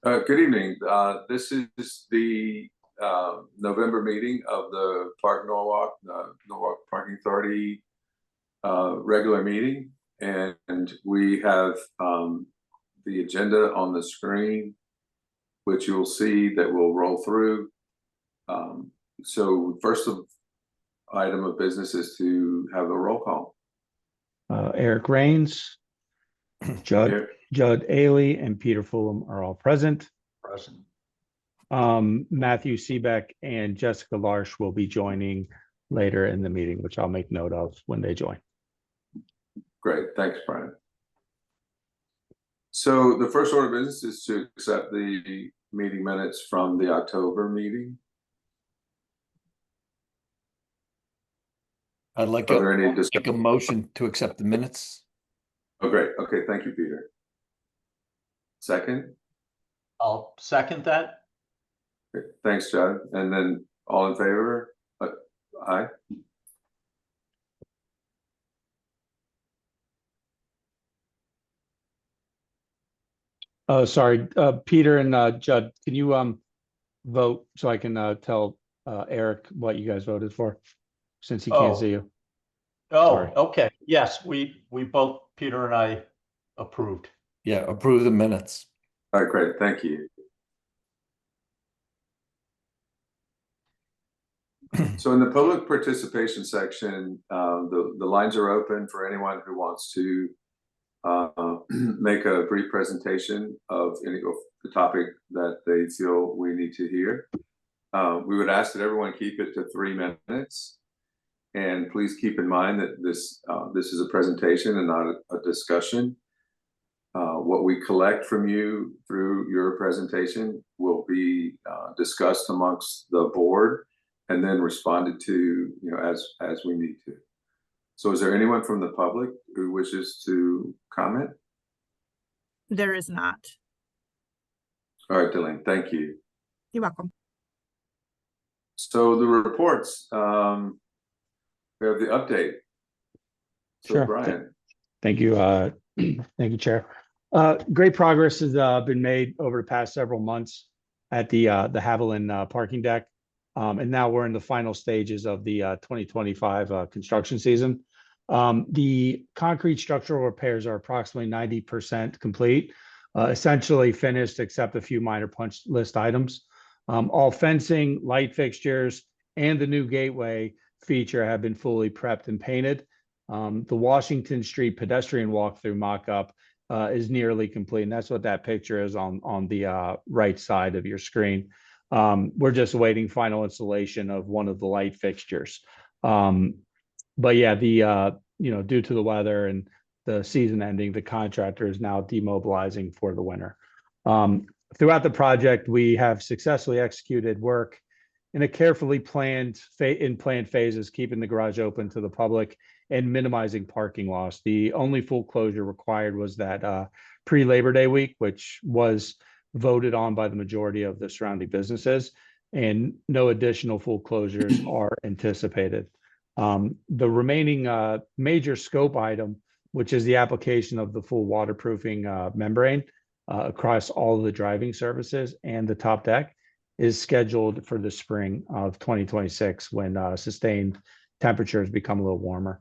Good evening. This is the November meeting of the Norwalk Parking Authority regular meeting. And we have the agenda on the screen, which you'll see that we'll roll through. So first item of business is to have a roll call. Eric Rains, Judd Ailey, and Peter Fulham are all present. Matthew Seebeck and Jessica Larsch will be joining later in the meeting, which I'll make note of when they join. Great, thanks, Brian. So the first order of business is to accept the meeting minutes from the October meeting. I'd like to make a motion to accept the minutes. Oh, great. Okay, thank you, Peter. Second? I'll second that. Okay, thanks, Judd. And then all in favor? Aye. Sorry, Peter and Judd, can you vote so I can tell Eric what you guys voted for, since he can't see you? Sorry. Okay. Yes, we both, Peter and I, approved. Yeah, approve the minutes. All right, great. Thank you. So in the public participation section, the lines are open for anyone who wants to make a brief presentation of any of the topic that they feel we need to hear. We would ask that everyone keep it to 3 minutes. And please keep in mind that this is a presentation and not a discussion. What we collect from you through your presentation will be discussed amongst the board and then responded to, as we need to. So is there anyone from the public who wishes to comment? There is not. All right, Delane, thank you. You're welcome. So the reports, we have the update. So Sure. Brian. Thank you. Thank you, Chair. Great progress has been made over the past several months at the Haviland parking deck. And now we're in the final stages of the 2025 construction season. The concrete structural repairs are approximately 90% complete, essentially finished except a few minor punch list items. All fencing, light fixtures, and the new gateway feature have been fully prepped and painted. The Washington Street pedestrian walkthrough mock-up is nearly complete, and that's what that picture is on the right side of your screen. We're just awaiting final installation of one of the light fixtures. But yeah, due to the weather and the season ending, the contractor is now demobilizing for the winter. Throughout the project, we have successfully executed work in a carefully planned phases, keeping the garage open to the public and minimizing parking loss. The only full closure required was that pre-Labor Day week, which was voted on by the majority of the surrounding businesses, and no additional full closures are anticipated. The remaining major scope item, which is the application of the full waterproofing membrane across all of the driving surfaces and the top deck, is scheduled for the spring of 2026 when sustained temperatures become a little warmer.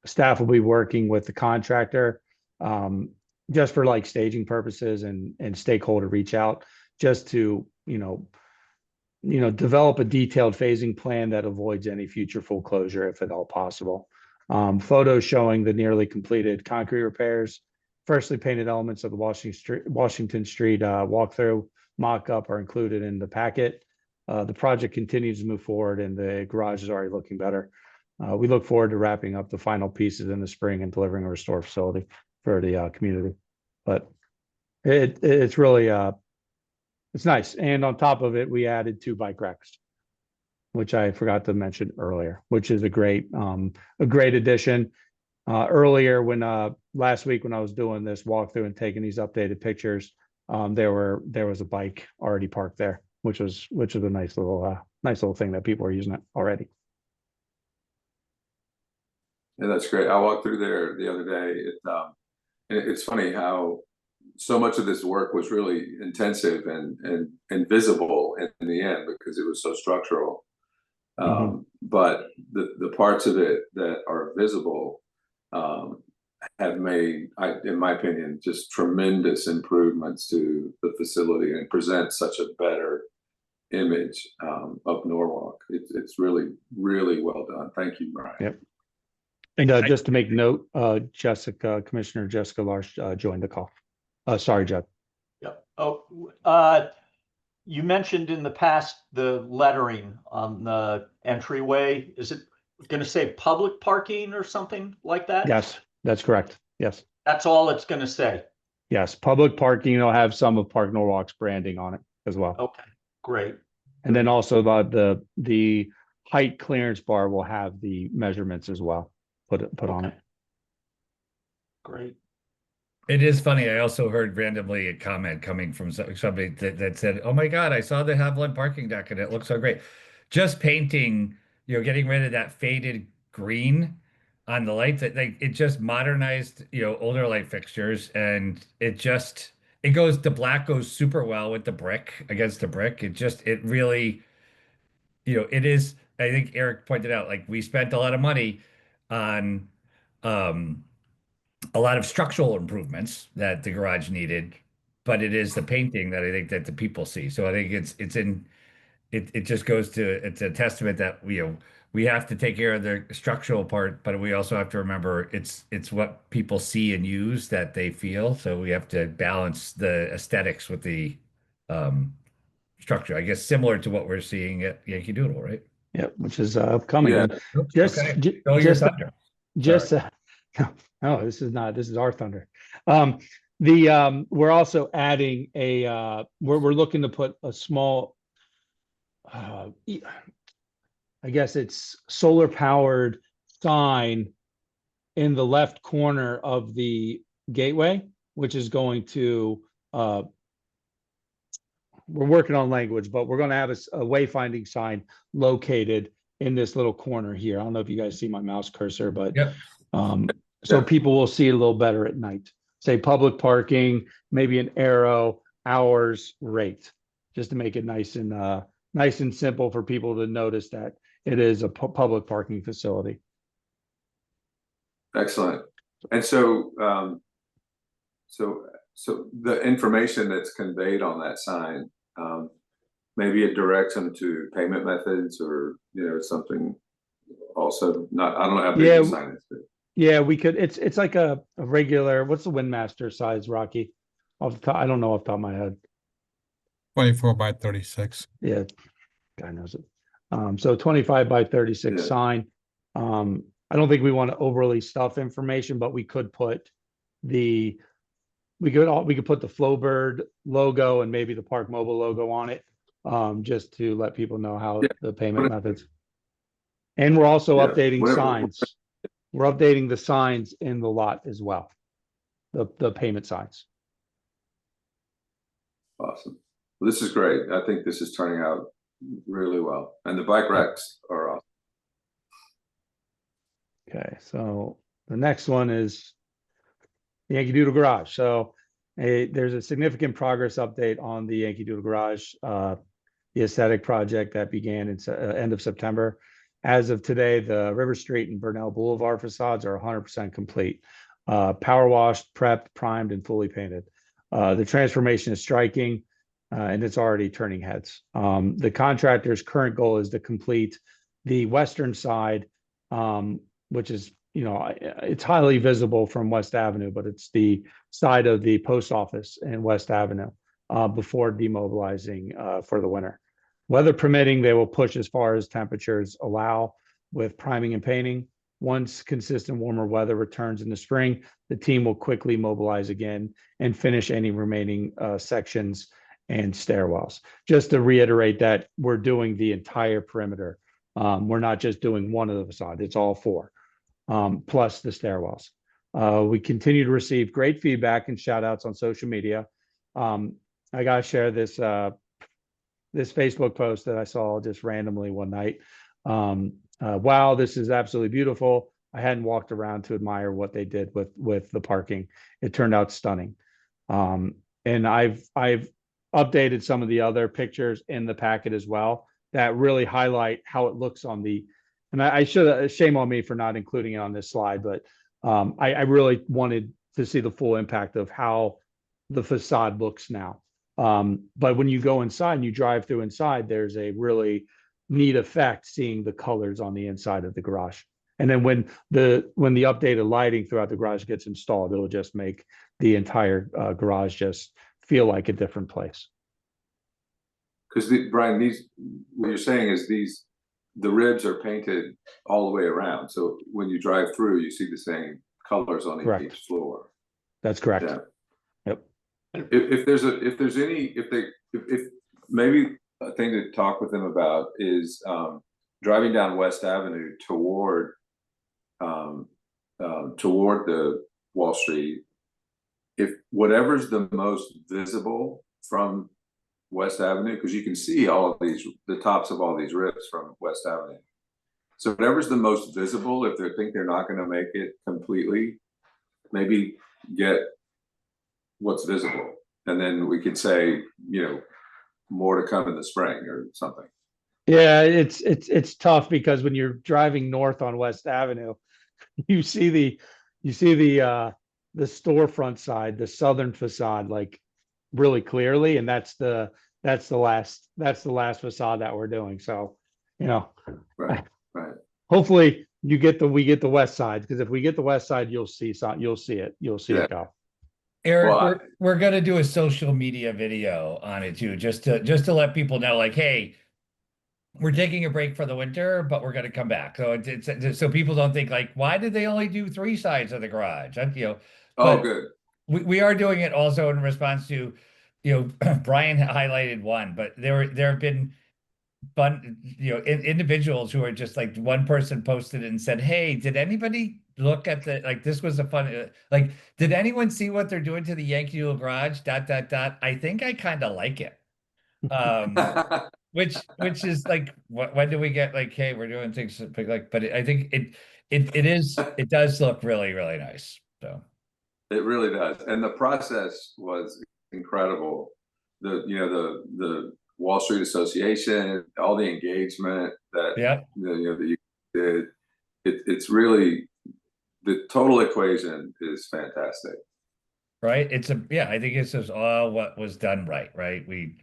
Staff will be working with the contractor just for like staging purposes and stakeholder reach out, just to develop a detailed phasing plan that avoids any future full closure if at all possible. Photos showing the nearly completed concrete repairs, freshly painted elements of the Washington Street walkthrough mock-up are included in the packet. The project continues to move forward and the garage is already looking better. We look forward to wrapping up the final pieces in the spring and delivering a restored facility for the community. But it's really it's nice. And on top of it, we added 2 bike racks, which I forgot to mention earlier, which is a great addition. Earlier last week when I was doing this walkthrough and taking these updated pictures, there was a bike already parked there, which was a nice little thing that people are using it already. Yeah, that's great. I walked through there the other day. It's funny how so much of this work was really intensive and visible in the end because it was so structural. But the parts of it that are visible have made, in my opinion, just tremendous improvements to the facility and present such a better image of Norwalk. It's really, really well done. Thank you, Brian. Yep. And just to make note, Commissioner Jessica Larch joined the call. Sorry, Judd. Yep. Oh, you mentioned in the past the lettering on the entryway. Is it going to say public parking or something like that? Yes, that's correct. Yes. That's all it's going to say. Yes. Public parking will have some of Park Norwalk's branding on it as well. Okay, great. And then also the height clearance bar will have the measurements as well. Put on it. Great. It is funny. I also heard randomly a comment coming from somebody that said, "Oh my God, I saw the Haviland parking deck and it looks so great." Just painting, getting rid of that faded green on the lights. It just modernized, older light fixtures, and the black goes super well with the brick against the brick. It really, it is. I think Eric pointed out, like, we spent a lot of money on a lot of structural improvements that the garage needed, but it is the painting that I think that the people see. So I think it just goes to, it's a testament that we have to take care of the structural part, but we also have to remember it's what people see and use that they feel. So we have to balance the aesthetics with the structure, I guess, similar to what we're seeing at Yankee Doodle, right? Yep, which is upcoming. Yeah. Just, Okay. ju- Stole your just, thunder. just, no, this is not. This is our thunder. We're also adding we're looking to put a small, I guess it's solar powered sign in the left corner of the gateway, which is going to, we're working on language, but we're going to have a wayfinding sign located in this little corner here. I don't know if you guys see my mouse cursor, but Yep. so people will see it a little better at night. Say public parking, maybe an arrow, hours, rate, just to make it nice and simple for people to notice that it is a public parking facility. Excellent. And so the information that's conveyed on that sign, maybe it directs them to payment methods or something. Also, I don't know how big the sign is. Yeah, we could. It's like a regular. What's the Windmaster size, Rocky? Off the top, I don't know off the top of my head. 24 by 36. Yeah, guy knows it. So 25 by 36 Yeah. sign. I don't think we want to overly stuff information, but we could put we could put the Flowbird logo and maybe the Park Mobile logo on it, just to let people know how the payment methods. And we're also updating signs. We're updating the signs in the lot as well. The payment signs. Awesome. Well, this is great. I think this is turning out really well. And the bike racks are awesome. Okay, so the next one is the Yankee Doodle Garage. So there's a significant progress update on the Yankee Doodle Garage, the aesthetic project that began in end of September. As of today, the River Street and Burnell Boulevard facades are 100% complete. Power washed, prepped, primed, and fully painted. The transformation is striking, and it's already turning heads. The contractor's current goal is to complete the western side, which is, it's highly visible from West Avenue, but it's the side of the post office in West Avenue before demobilizing for the winter. Weather permitting, they will push as far as temperatures allow with priming and painting. Once consistent warmer weather returns in the spring, the team will quickly mobilize again and finish any remaining sections and stairwells. Just to reiterate that we're doing the entire perimeter. We're not just doing one of the facades, it's all four, plus the stairwells. We continue to receive great feedback and shout outs on social media. I gotta share this Facebook post that I saw just randomly one night. Wow, this is absolutely beautiful. I hadn't walked around to admire what they did with the parking. It turned out stunning. And I've updated some of the other pictures in the packet as well that really highlight how it looks on the, and I should, shame on me for not including it on this slide, but I really wanted to see the full impact of how the facade looks now. But when you go inside and you drive through inside, there's a really neat effect seeing the colors on the inside of the garage. And then when the updated lighting throughout the garage gets installed, it'll just make the entire garage just feel like a different place. Because Brian, what you're saying is the ribs are painted all the way around. So when you drive through, you see the same colors on Correct. each floor. That's correct. Yeah. Yep. If maybe a thing to talk with them about is driving down West Avenue toward the Wall Street. If whatever's the most visible from West Avenue, because you can see all of the tops of all these ribs from West Avenue. So whatever's the most visible, if they think they're not going to make it completely, maybe get what's visible, and then we could say, more to come in the spring or something. Yeah, it's tough because when you're driving north on West Avenue, you see the storefront side, the southern facade, like really clearly, and that's the last facade that we're doing. So, Right. hopefully we get the west side, because if we get the west side, you'll see it go. Eric, Well, we're gonna do a social media video on it too, just to let people know, like, hey, we're taking a break for the winter, but we're gonna come back. So it's so people don't think like, why did they only do 3 sides of the garage? Oh, but good. we are doing it also in response to, Brian highlighted one, but there have been fun, individuals who are just like, one person posted and said, hey, did anybody look at this was a fun, did anyone see what they're doing to the Yankee Doodle garage, ... I think I kind of like it. Which is like, when do we get like, hey, we're doing things like, but I think it does look really, really nice. So it really does, and the process was incredible. The Wall Street Association, all the engagement that that you did, it's really, the total equation is fantastic. Right. I think it's just all what was done right.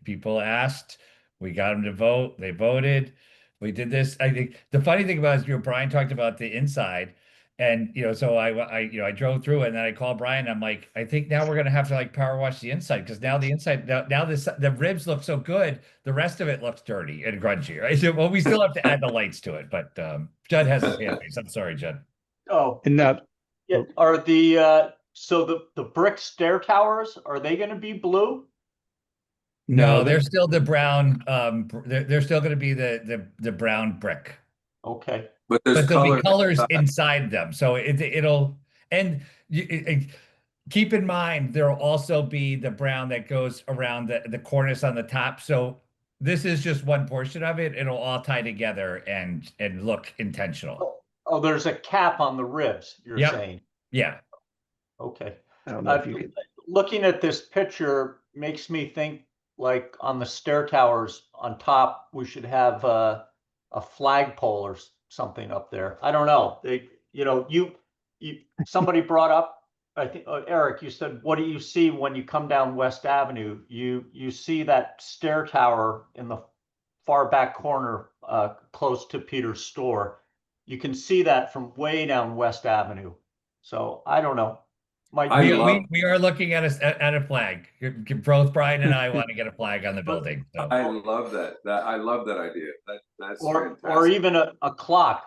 People asked, we got them to vote, they voted, we did this. I think the funny thing about it is, Brian talked about the inside, and so I drove through it, and then I called Brian. I'm like, I think now we're gonna have to like power wash the inside, because now the inside, the ribs look so good, the rest of it looks dirty and grungy, right? So, well, we still have to add the lights to it, but Judd has his hand raised. I'm sorry, Judd. Oh, And yeah. Are the so the brick stair towers, are they going to be blue? No, they're still the brown. They're still going to be the brown brick. Okay. But there's there'll be colors inside them, so it'll keep in mind there'll also be the brown that goes around the cornice on the top. So this is just one portion of it. It'll all tie together and look intentional. Oh, there's a cap on the ribs, you're saying? Yeah. Okay. I don't know if you can... Looking at this picture makes me think, like, on the stair towers on top, we should have a flagpole or something up there. I don't know. Somebody brought up, I think, Eric, you said, what do you see when you come down West Avenue? You see that stair tower in the far back corner, close to Peter's store. You can see that from way down West Avenue. So I don't know. We are looking at a flag. Both Brian and I want to get a flag on the building. So. I love that. I love that idea. That's fantastic. Or even a clock.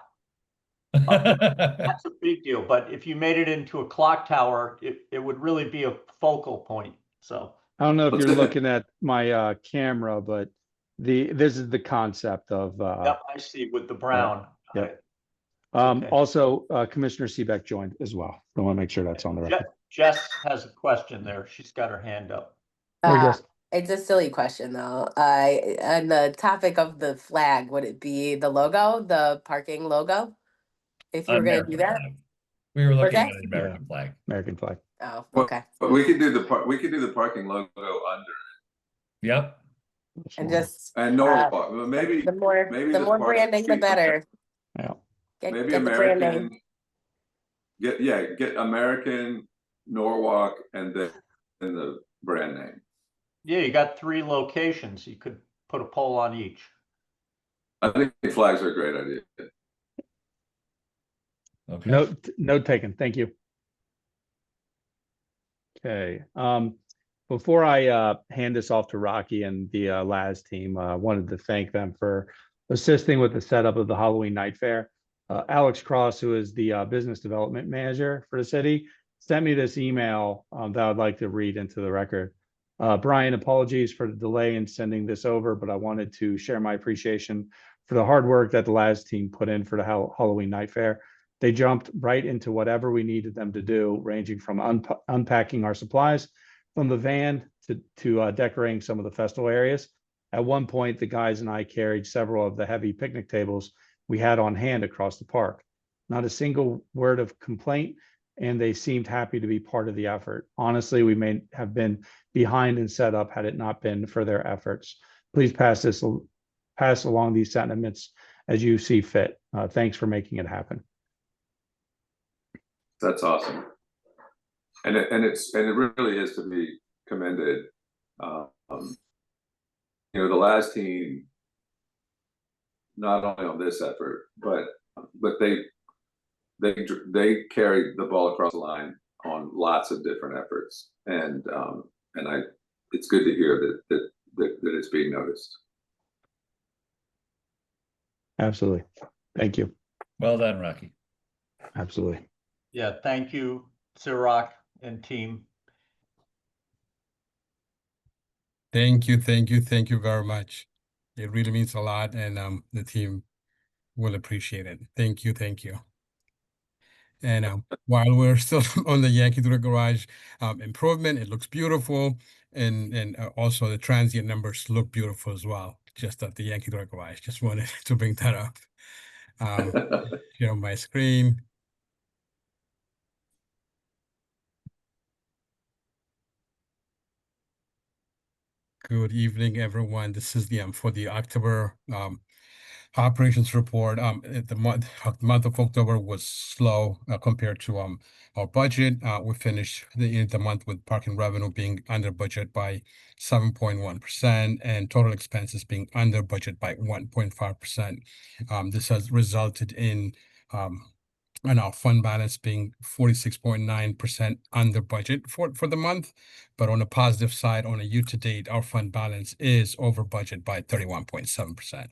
That's a big deal. But if you made it into a clock tower, it would really be a focal point. So I don't know if you're looking at my camera, but this is the concept of yep, I see, with the brown. Yep. Okay. Also, Commissioner Seebeck joined as well. I want to make sure that's on the record. Jess has a question there. She's got her hand up. It's a silly question though. On the topic of the flag, would it be the logo, the parking logo? If you were going to do that? We were looking at an American flag. American flag. Oh, Well, okay. but we could do the parking logo under Yep. And just and Norwalk. Well, maybe the more maybe the the more park- branding, the better. Yeah. maybe Get the brand name. American. Get American, Norwalk, and then the brand name. Yeah, you got 3 locations. You could put a pole on each. I think flags are a great idea. Okay. Note taken. Thank you. Okay. Before I hand this off to Rocky and the Laz team, I wanted to thank them for assisting with the setup of the Halloween Night Fair. Alex Cross, who is the business development manager for the city, sent me this email that I'd like to read into the record. Brian, apologies for the delay in sending this over, but I wanted to share my appreciation for the hard work that the Laz team put in for the Halloween Night Fair. They jumped right into whatever we needed them to do, ranging from unpacking our supplies from the van to decorating some of the festival areas. At one point, the guys and I carried several of the heavy picnic tables we had on hand across the park. Not a single word of complaint, and they seemed happy to be part of the effort. Honestly, we may have been behind in setup had it not been for their efforts. Please pass along these sentiments as you see fit. Thanks for making it happen. That's awesome, and it really is to be commended. The Laz team, not only on this effort, but they carried the ball across the line on lots of different efforts, and it's good to hear that it's being noticed. Absolutely. Thank you. Well done, Rocky. Absolutely. Yeah, thank you, Sirak and team. Thank you very much. It really means a lot, and the team will appreciate it. Thank you. And while we're still on the Yankee Doodle Garage improvement, it looks beautiful, and also the transient numbers look beautiful as well. Just at the Yankee Doodle Garage, just wanted to bring that up. Share my screen. Good evening, everyone. This is the for the October operations report. The month of October was slow compared to our budget. We finished the month with parking revenue being under budget by 7.1% and total expenses being under budget by 1.5%. This has resulted in our fund balance being 46.9% under budget for the month. But on the positive side, on a year-to-date, our fund balance is over budget by 31.7%.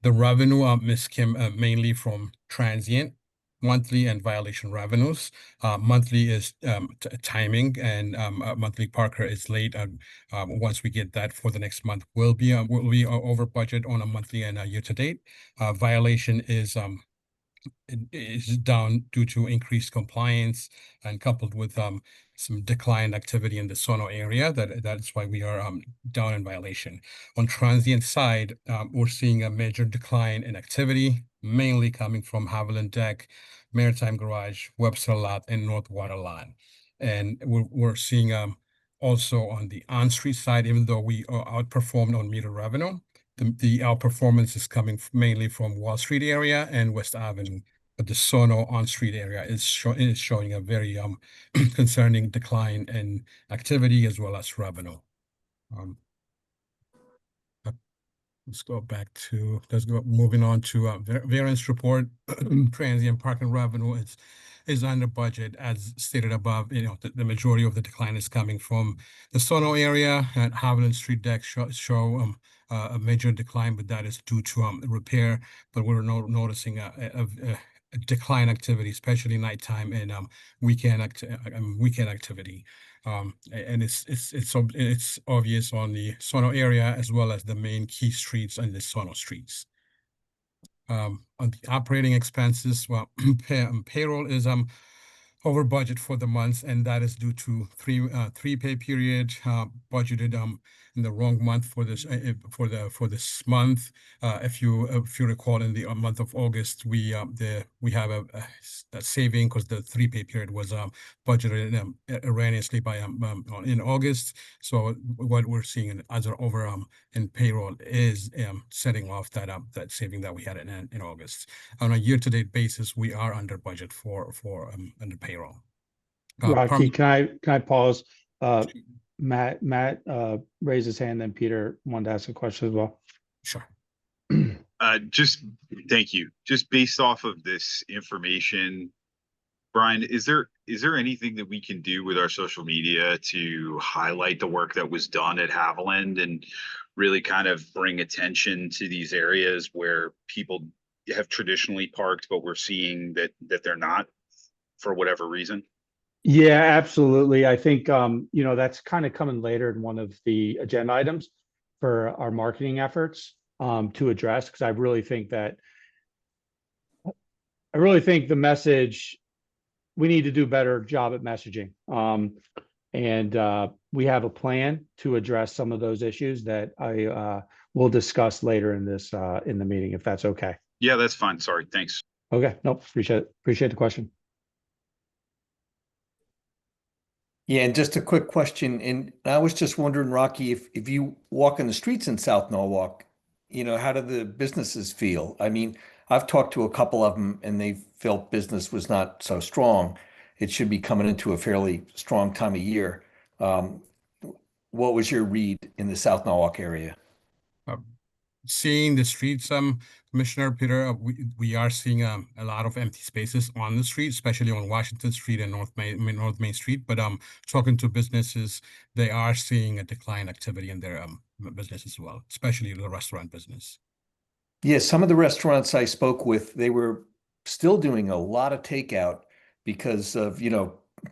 The revenue, Ms. Kim, mainly from transient, monthly, and violation revenues. Monthly is timing, and monthly Parker is late. Once we get that for the next month, we'll be over budget on a monthly and a year-to-date. Violation is down due to increased compliance and coupled with some declined activity in the Sono area. That's why we are down in violation. On transient side, we're seeing a major decline in activity, mainly coming from Haviland Deck, Maritime Garage, Webster Lot, and North Water Lot. And we're seeing also on the on-street side, even though we outperformed on meter revenue, the outperformance is coming mainly from Wall Street area and West Avenue. But the Sono on-street area is showing a very concerning decline in activity as well as revenue. Moving on to variance report. Transient parking revenue is under budget as stated above. The majority of the decline is coming from the Sono area, and Haviland Street Deck show a major decline, but that is due to repair. But we're noticing a decline activity, especially nighttime and weekend activity. And it's obvious on the Sono area as well as the main key streets and the Sono streets. On the operating expenses, well, payroll is over budget for the months, and that is due to three pay period budgeted in the wrong month for this for this month. If you recall, in the month of August, we have a saving because the 3 pay period was budgeted erroneously by in August. So what we're seeing as an over in payroll is setting off that that saving that we had in August. On a year-to-date basis, we are under budget for under payroll. Rocky, can I pause? Matt raised his hand, then Peter wanted to ask a question as well. Sure. Just thank you. Just based off of this information, Brian, is there anything that we can do with our social media to highlight the work that was done at Haviland and really kind of bring attention to these areas where people have traditionally parked, but we're seeing that they're not for whatever reason? Yeah, absolutely. I think, that's kind of coming later in one of the agenda items for our marketing efforts to address, because I really think the message, we need to do a better job at messaging. And we have a plan to address some of those issues that I will discuss later in this in the meeting, if that's okay. Yeah, that's fine. Sorry. Thanks. Okay, nope, appreciate the question. Yeah, and just a quick question, and I was just wondering, Rocky, if you walk in the streets in South Norwalk, how do the businesses feel? I mean, I've talked to a couple of them and they felt business was not so strong. It should be coming into a fairly strong time of year. What was your read in the South Norwalk area? Seeing the streets, Commissioner Peter, we are seeing a lot of empty spaces on the street, especially on Washington Street and North Main Street. But talking to businesses, they are seeing a decline activity in their business as well, especially the restaurant business. Yeah, some of the restaurants I spoke with, they were still doing a lot of takeout because of,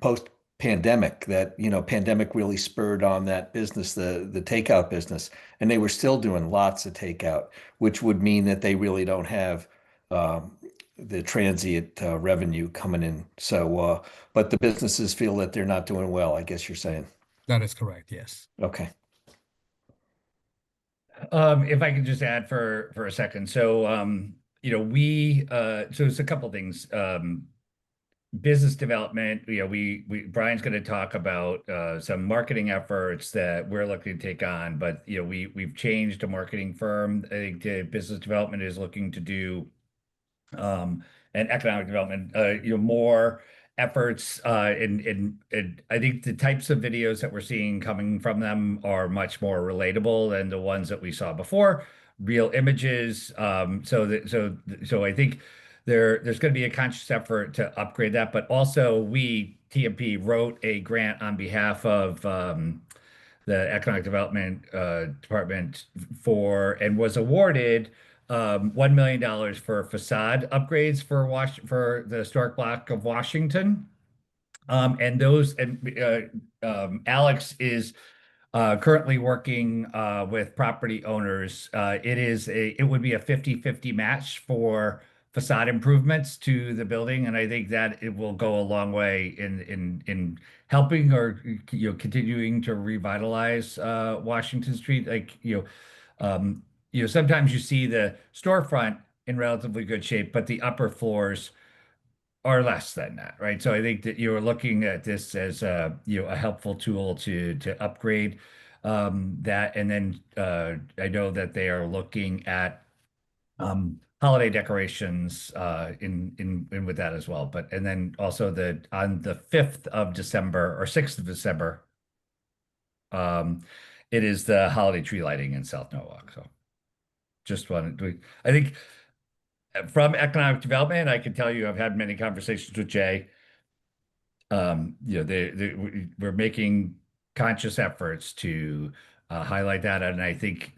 post-pandemic, that, pandemic really spurred on that business, the takeout business, and they were still doing lots of takeout, which would mean that they really don't have the transient revenue coming in. So, but the businesses feel that they're not doing well, I guess you're saying. That is correct, yes. Okay. If I could just add for a second. So, so it's a couple of things. Business development, Brian's going to talk about some marketing efforts that we're looking to take on, but we've changed a marketing firm. I think the business development is looking to do and economic development, more efforts. And I think the types of videos that we're seeing coming from them are much more relatable than the ones that we saw before. Real images. So I think there's going to be a conscious effort to upgrade that, but also TMP wrote a grant on behalf of the Economic Development Department and was awarded $1 million for facade upgrades for the historic block of Washington. And Alex is currently working with property owners. It would be a 50-50 match for facade improvements to the building, and I think that it will go a long way in helping or continuing to revitalize Washington Street. Sometimes you see the storefront in relatively good shape, but the upper floors are less than that, right? So I think that you're looking at this as a helpful tool to upgrade that, and then I know that they are looking at holiday decorations in with that as well. And then also on the 5th of December or 6th of December, it is the holiday tree lighting in South Norwalk. So I think from economic development, I can tell you I've had many conversations with Jay. We're making conscious efforts to highlight that, and I think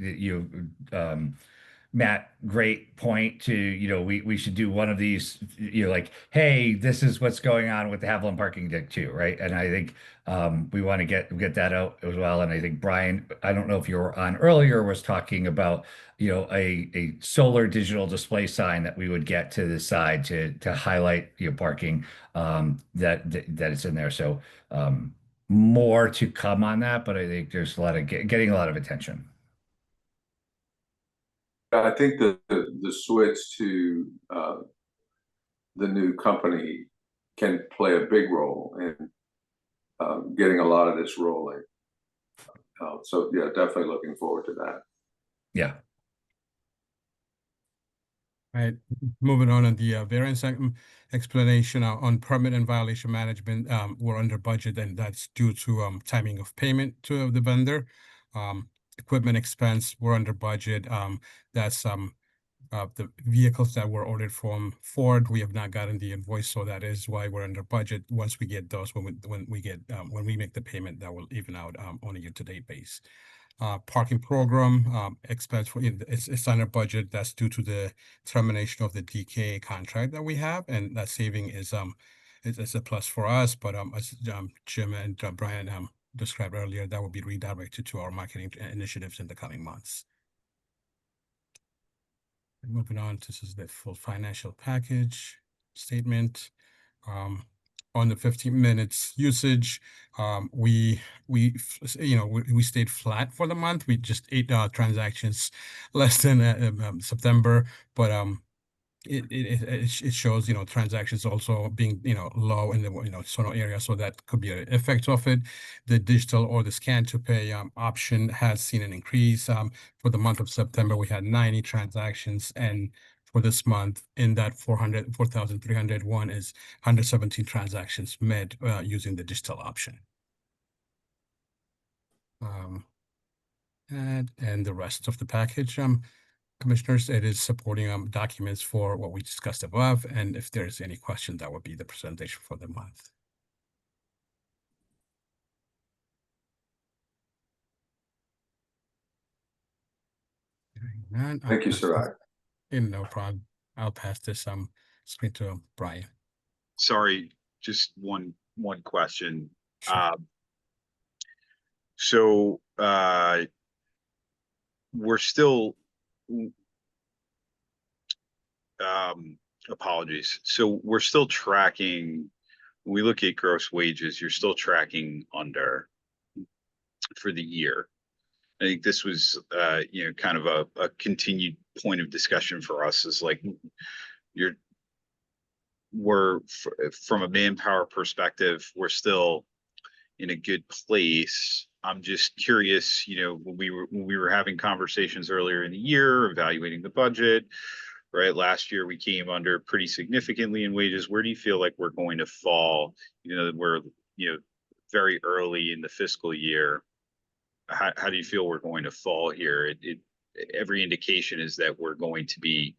Matt, great point to, we should do one of these, like, hey, this is what's going on with the Haviland parking deck too, right? And I think we want to get that out as well. And I think Brian, I don't know if you were on earlier, was talking about, a solar digital display sign that we would get to the side to highlight, parking that it's in there. So more to come on that, but I think there's a lot of getting a lot of attention. I think the switch to the new company can play a big role in getting a lot of this rolling. So yeah, definitely looking forward to that. Yeah. Right, moving on the variance explanation on permit and violation management, we're under budget, and that's due to timing of payment to the vendor. Equipment expense, we're under budget. That's the vehicles that were ordered from Ford. We have not gotten the invoice, so that is why we're under budget. Once we get those, when we make the payment, that will even out on a year-to-date base. Parking program expense it's under budget. That's due to the termination of the DKA contract that we have, and that saving is it's a plus for us. But as Jim and Brian described earlier, that will be redirected to our marketing initiatives in the coming months. Moving on, this is the full financial package statement. On the 15 minutes usage, we stayed flat for the month. We just 8 transactions less than September, but it shows transactions also being low in the Sono area, so that could be an effect of it. The digital or the scan to pay option has seen an increase. For the month of September, we had 90 transactions, and for this month, in that 4,301 is 117 transactions made using the digital option. And the rest of the package, Commissioners, it is supporting documents for what we discussed above, and if there's any question, that would be the presentation for the month. Thank you, Sir. No problem. I'll pass this screen to Brian. Sorry, just one question. Sure. So we're still apologies. So we're still tracking, when we look at gross wages, you're still tracking under for the year. I think this was kind of a continued point of discussion for us, is like we're from a manpower perspective, we're still in a good place. I'm just curious, when we were having conversations earlier in the year, evaluating the budget, right? Last year we came under pretty significantly in wages. Where do you feel like we're going to fall? We're very early in the fiscal year. How do you feel we're going to fall here? Every indication is that we're going to be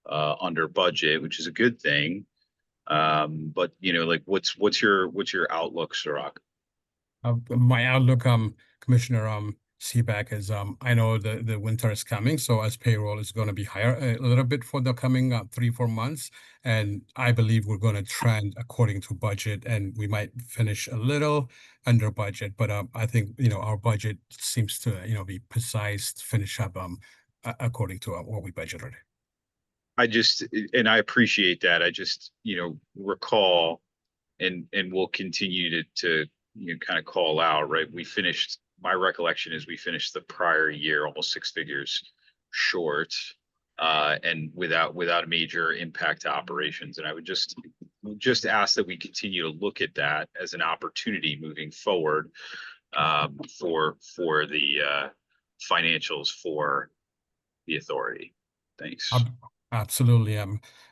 under budget, which is a good thing. But like what's your outlook, Sarak? My outlook, Commissioner Seebeck, is I know the winter is coming, so as payroll is going to be higher a little bit for the coming 3-4 months, and I believe we're going to trend according to budget, and we might finish a little under budget, but I think our budget seems to be precise, finish up according to what we budgeted. And I appreciate that. I just recall and we'll continue to kind of call out, right? My recollection is we finished the prior year almost 6 figures short, and without a major impact to operations. And I would just ask that we continue to look at that as an opportunity moving forward for the financials for the authority. Thanks. Absolutely.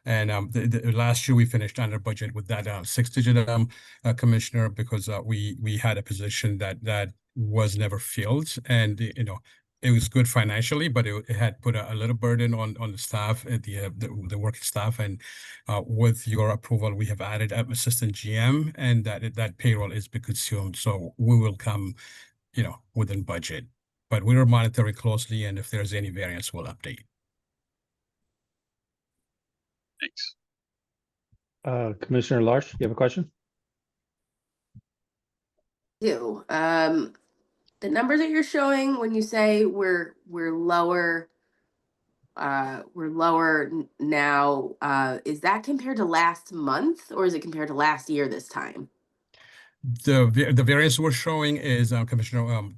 The last year we finished under budget with that 6-digit Commissioner, because we had a position that was never filled, and it was good financially, but it had put a little burden on the staff, the working staff, and with your approval, we have added an assistant GM, and that payroll is be consumed, so we will come within budget, but we are monitoring closely, and if there's any variance, we'll update. Thanks. Commissioner Larsh, you have a question? Do the numbers that you're showing when you say we're lower now, is that compared to last month or is it compared to last year this time? The variance we're showing is Commissioner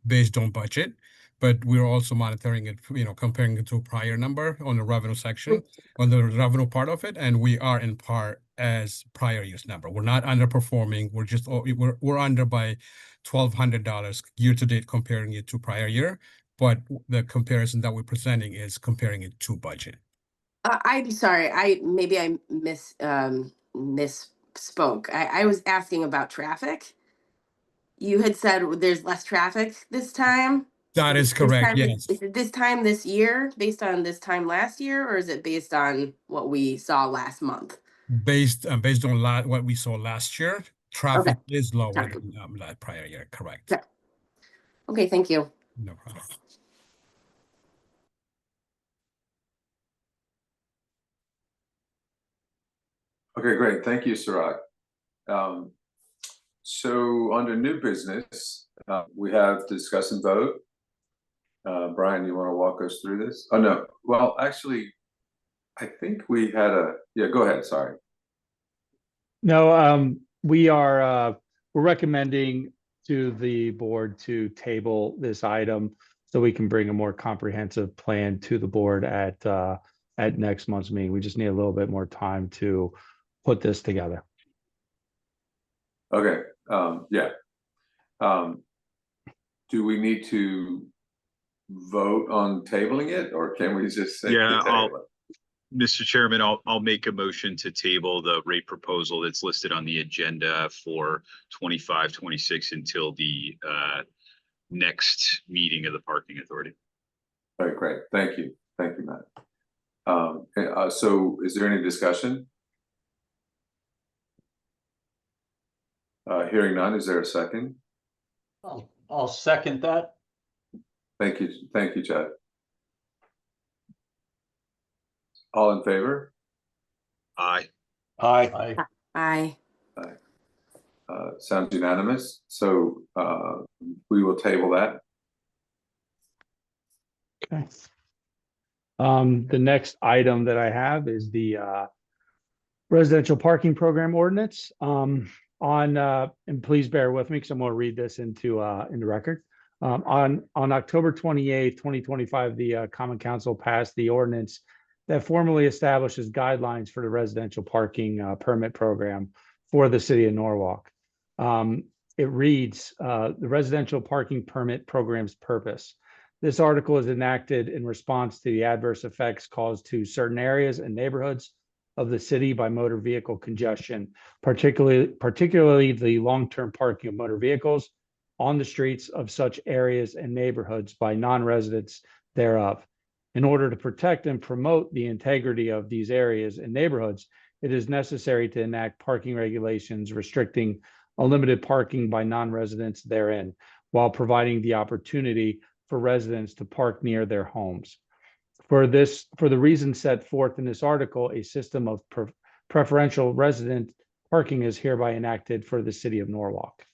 based on budget, but we're also monitoring it, comparing it to a prior number on the revenue section, on the revenue part of it, and we are in par as prior year's number. We're not underperforming. We're just we're under by $1,200 year to date comparing it to prior year, but the comparison that we're presenting is comparing it to budget. I'm sorry, I misspoke. I was asking about traffic. You had said there's less traffic this time. That is correct. Yes. Is it this time this year based on this time last year, or is it based on what we saw last month? Based on what we saw last year, traffic is lower than that prior year. Correct. Yeah. Okay, thank you. No problem. Okay, great. Thank you, Sarat. So under new business, we have discuss and vote. Brian, you want to walk us through this? Oh, no. Well, actually, I think we had yeah, go ahead. Sorry. No, we're recommending to the board to table this item so we can bring a more comprehensive plan to the board at next month's meeting. We just need a little bit more time to put this together. Okay. Yeah. Do we need to vote on tabling it, or can we just say Yeah, Mr. Chairman, I'll make a motion to table the rate proposal that's listed on the agenda for 25-26 until the next meeting of the Parking Authority. All right, great. Thank you. Thank you, Matt. So is there any discussion? Hearing none, is there a second? I'll second that. Thank you. Thank you, Chad. All in favor? Aye. Aye. Aye. Sounds unanimous. So we will table that. Okay. The next item that I have is the residential parking program ordinance. And please bear with me because I'm going to read this into the record. On October 28th, 2025, the Common Council passed the ordinance that formally establishes guidelines for the residential parking permit program for the city of Norwalk. It reads, the residential parking permit program's purpose. This article is enacted in response to the adverse effects caused to certain areas and neighborhoods of the city by motor vehicle congestion, particularly the long-term parking of motor vehicles on the streets of such areas and neighborhoods by non-residents thereof. In order to protect and promote the integrity of these areas and neighborhoods, it is necessary to enact parking regulations restricting unlimited parking by non-residents therein, while providing the opportunity for residents to park near their homes. For the reasons set forth in this article, a system of preferential resident parking is hereby enacted for the city of Norwalk.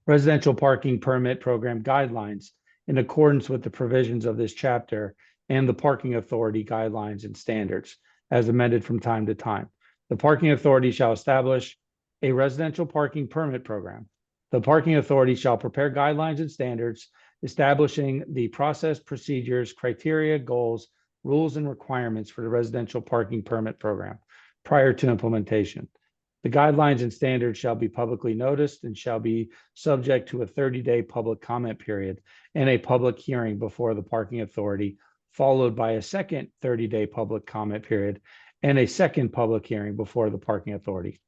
Residential parking permit program guidelines in accordance with the provisions of this chapter and the Parking Authority guidelines and standards as amended from time to time. The Parking Authority shall establish a residential parking permit program. The Parking Authority shall prepare guidelines and standards establishing the process, procedures, criteria, goals, rules, and requirements for the residential parking permit program prior to implementation. The guidelines and standards shall be publicly noticed and shall be subject to a 30-day public comment period and a public hearing before the Parking Authority, followed by a second 30-day public comment period and a second public hearing before the Parking Authority.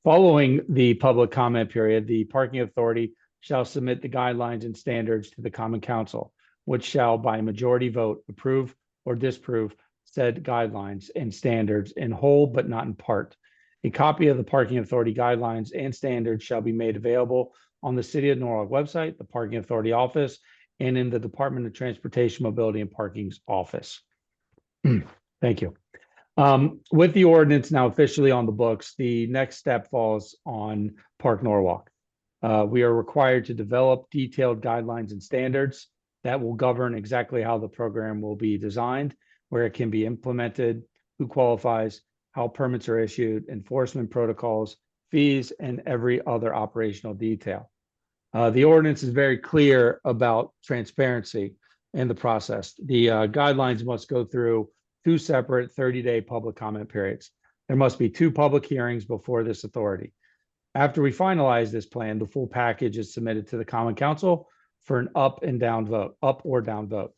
Following the public comment period, the Parking Authority shall submit the guidelines and standards to the Common Council, which shall by majority vote approve or disapprove said guidelines and standards in whole but not in part. A copy of the Parking Authority guidelines and standards shall be made available on the City of Norwalk website, the Parking Authority office, and in the Department of Transportation, Mobility, and Parking's office. Thank you. With the ordinance now officially on the books, the next step falls on Park Norwalk. We are required to develop detailed guidelines and standards that will govern exactly how the program will be designed, where it can be implemented, who qualifies, how permits are issued, enforcement protocols, fees, and every other operational detail. The ordinance is very clear about transparency in the process. The guidelines must go through 2 separate 30-day public comment periods. There must be 2 public hearings before this authority. After we finalize this plan, the full package is submitted to the Common Council for an up or down vote.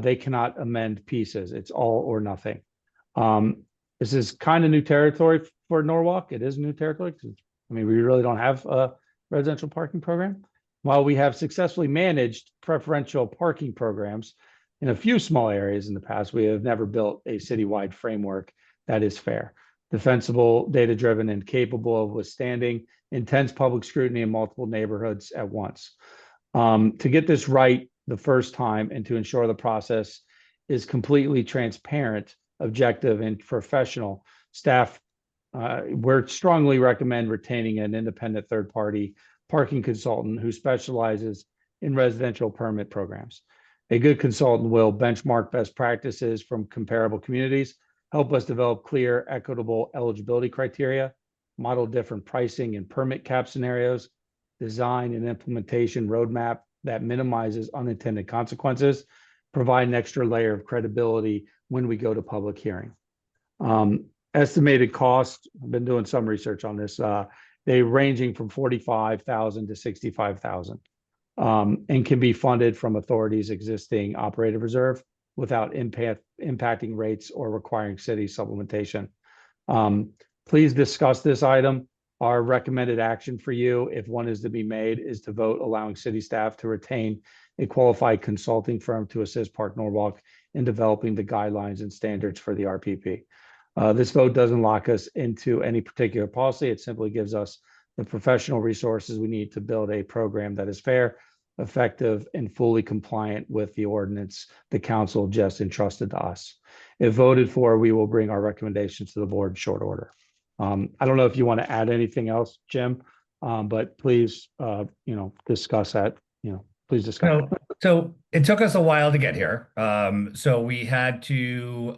They cannot amend pieces. It's all or nothing. This is kind of new territory for Norwalk. It is new territory. I mean, we really don't have a residential parking program. While we have successfully managed preferential parking programs in a few small areas in the past, we have never built a citywide framework that is fair, defensible, data-driven, and capable of withstanding intense public scrutiny in multiple neighborhoods at once. To get this right the first time and to ensure the process is completely transparent, objective, and professional, staff, we strongly recommend retaining an independent third-party parking consultant who specializes in residential permit programs. A good consultant will benchmark best practices from comparable communities, help us develop clear, equitable eligibility criteria, model different pricing and permit cap scenarios, design and implementation roadmap that minimizes unintended consequences, provide an extra layer of credibility when we go to public hearing. Estimated cost, I've been doing some research on this, they ranging from $45,000 to $65,000, and can be funded from authorities' existing operating reserve without impacting rates or requiring city supplementation. Please discuss this item. Our recommended action for you, if one is to be made, is to vote allowing city staff to retain a qualified consulting firm to assist Park Norwalk in developing the guidelines and standards for the RPP. This vote doesn't lock us into any particular policy. It simply gives us the professional resources we need to build a program that is fair, effective, and fully compliant with the ordinance the council just entrusted to us. If voted for, we will bring our recommendations to the board in short order. I don't know if you want to add anything else, Jim, but please, discuss that. Please discuss. No, so it took us a while to get here. So we had to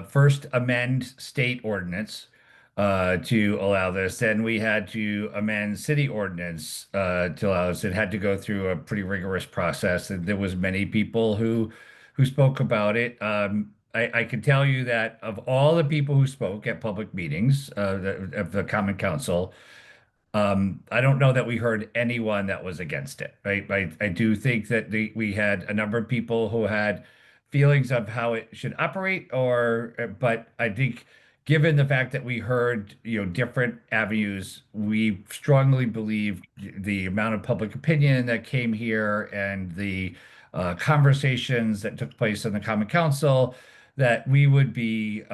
first amend state ordinance to allow this. Then we had to amend city ordinance to allow this. It had to go through a pretty rigorous process, and there was many people who spoke about it. I can tell you that of all the people who spoke at public meetings of the Common Council, I don't know that we heard anyone that was against it, right? I do think that we had a number of people who had feelings of how it should operate, but I think given the fact that we heard, different avenues, we strongly believe the amount of public opinion that came here and the conversations that took place in the Common Council, that it would be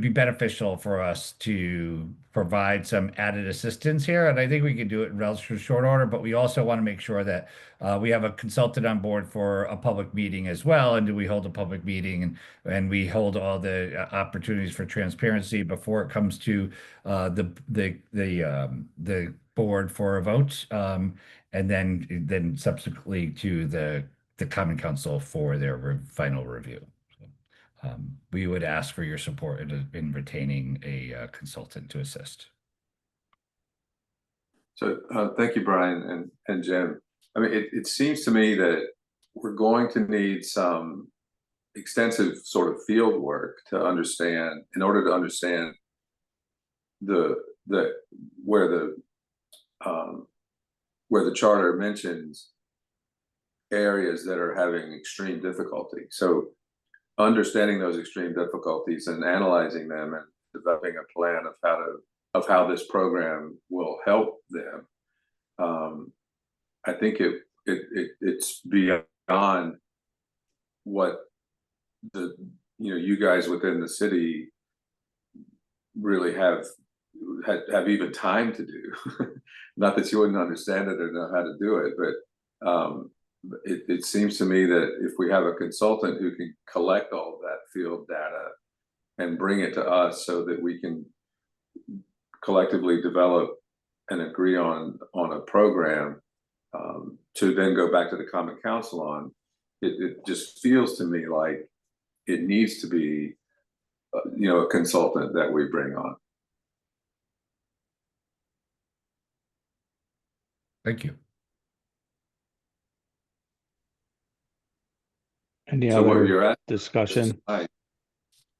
beneficial for us to provide some added assistance here. And I think we can do it in relatively short order, but we also want to make sure that we have a consultant on board for a public meeting as well. And do we hold a public meeting and we hold all the opportunities for transparency before it comes to the board for a vote, and then subsequently to the Common Council for their final review. We would ask for your support in retaining a consultant to assist. So thank you, Brian and Jim. I mean, it seems to me that we're going to need some extensive sort of field work to understand, in order to understand where the charter mentions areas that are having extreme difficulty. So understanding those extreme difficulties and analyzing them and developing a plan of how this program will help them. I think it's beyond what you guys within the city really have even time to do. Not that you wouldn't understand it or know how to do it, but it seems to me that if we have a consultant who can collect all of that field data and bring it to us so that we can collectively develop and agree on a program to then go back to the Common Council on, it just feels to me like it needs to be, a consultant that we bring on. Thank you. Any So what other you're asking discussion?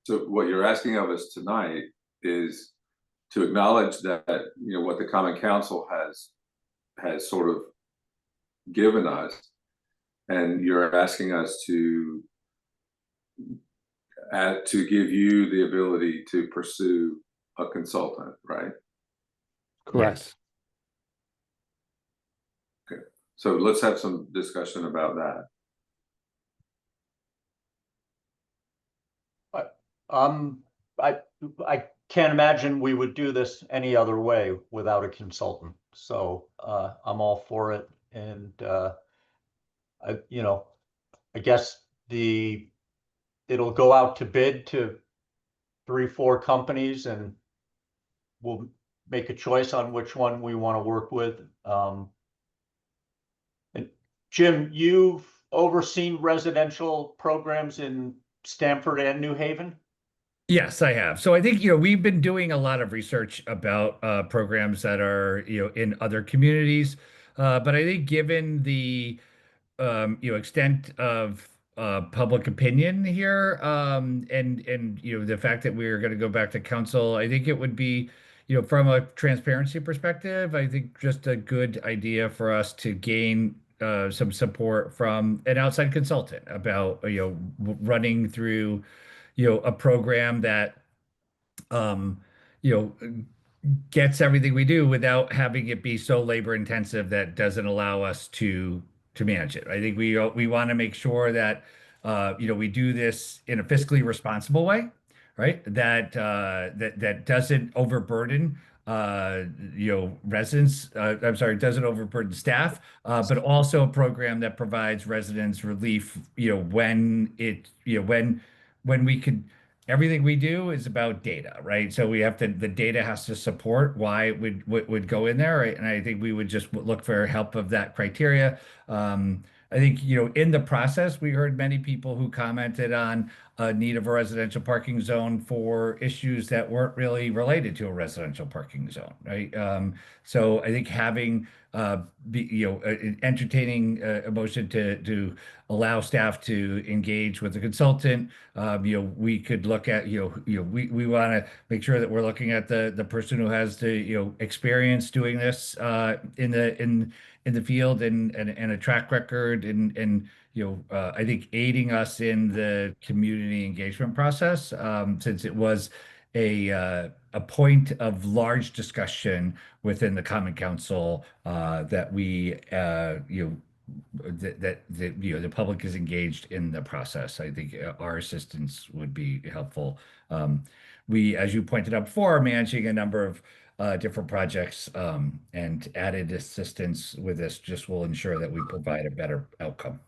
So what you're asking of us tonight is to acknowledge that, what the Common Council has sort of given us, and you're asking us to give you the ability to pursue a consultant, right? Correct. Okay. So let's have some discussion about that. I can't imagine we would do this any other way without a consultant. So I'm all for it. And I guess it'll go out to bid to 3-4 companies, and we'll make a choice on which one we want to work with. And Jim, you've overseen residential programs in Stamford and New Haven? Yes, I have. So I think, we've been doing a lot of research about programs that are, in other communities. But I think given the, extent of public opinion here, and the fact that we're going to go back to council, I think it would be, from a transparency perspective, I think just a good idea for us to gain some support from an outside consultant about, running through a program that you know gets everything we do without having it be so labor intensive that doesn't allow us to manage it. I think we want to make sure that we do this in a fiscally responsible way, right? That doesn't overburden residents. I'm sorry, doesn't overburden staff, but also a program that provides residents relief. When we could. Everything we do is about data, right? So the data has to support why it would go in there, right? And I think we would just look for help of that criteria. I think, in the process, we heard many people who commented on a need of a residential parking zone for issues that weren't really related to a residential parking zone, right? So I think having, entertaining a motion to allow staff to engage with the consultant. We could look at, we want to make sure that we're looking at the person who has the, experience doing this in the field and a track record and I think aiding us in the community engagement process, since it was a point of large discussion within the Common Council that we the public is engaged in the process. I think our assistance would be helpful. We, as you pointed out before, are managing a number of different projects, and added assistance with this just will ensure that we provide a better outcome.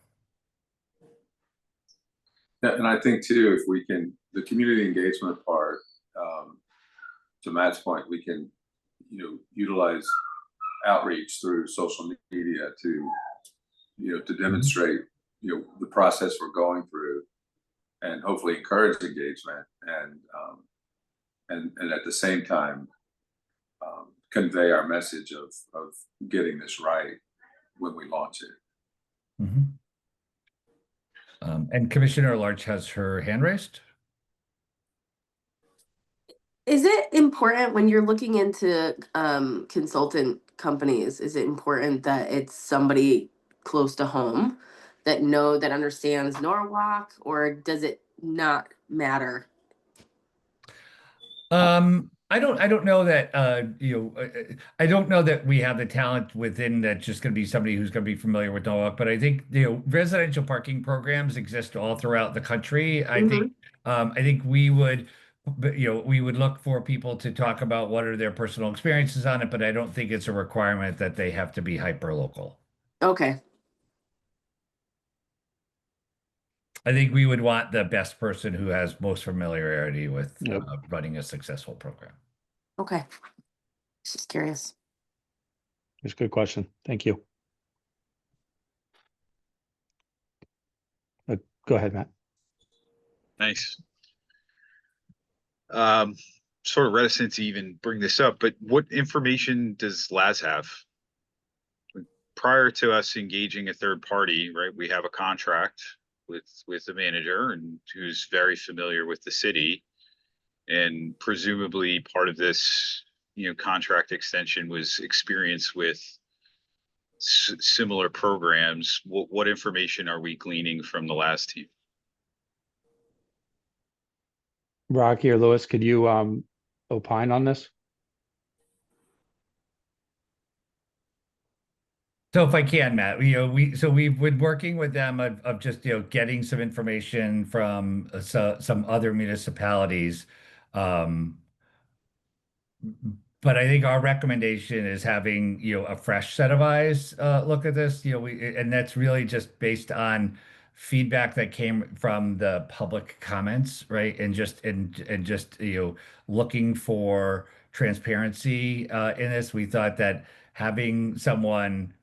Yeah, and I think too, if we can, the community engagement part, to Matt's point, we can, utilize outreach through social media to demonstrate, the process we're going through, and hopefully encourage engagement, and at the same time, convey our message of getting this right when we launch it. Mm-hmm. And Commissioner Larch has her hand raised. Is it important when you're looking into consultant companies, is it important that it's somebody close to home that understands Norwalk, or does it not matter? I don't know that I don't know that we have the talent within that's just going to be somebody who's going to be familiar with Norwalk, but I think residential parking programs exist all throughout the country. I think we would, we would look for people to talk about what are their personal experiences on it, but I don't think it's a requirement that they have to be hyper local. Okay. I think we would want the best person who has most familiarity with Yep. running a successful program. Okay. Just curious. That's a good question. Thank you. Go ahead, Matt. Nice. Sort of reticent to even bring this up, but what information does Laz have? Prior to us engaging a third party, right? We have a contract with the manager and who's very familiar with the city. And presumably part of this, contract extension was experience with similar programs. What information are we gleaning from the last team? Rocky or Lewis, could you opine on this? So if I can, Matt, we've been working with them of just getting some information from some other municipalities. But I think our recommendation is having, a fresh set of eyes look at this. And that's really just based on feedback that came from the public comments, right? And just looking for transparency in this. We thought that having someone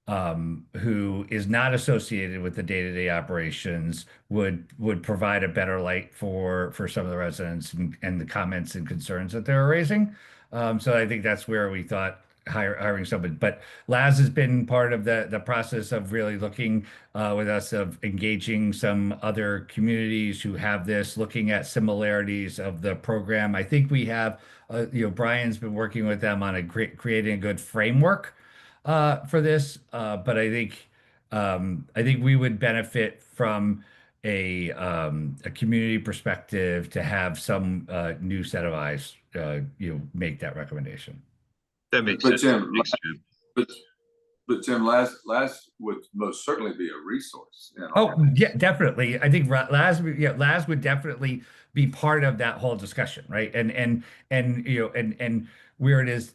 who is not associated with the day-to-day operations would provide a better light for some of the residents and the comments and concerns that they're raising. So I think that's where we thought hiring somebody. But Laz has been part of the process of really looking with us of engaging some other communities who have this, looking at similarities of the program. I think we have, Brian's been working with them on creating a good framework for this. But I think we would benefit from a community perspective to have some new set of eyes, make that recommendation. That makes But sense. Jim, Thanks, Jim. but Jim, Laz would most certainly be a resource. Oh, yeah, definitely. I think Laz would definitely be part of that whole discussion, right? And where it is,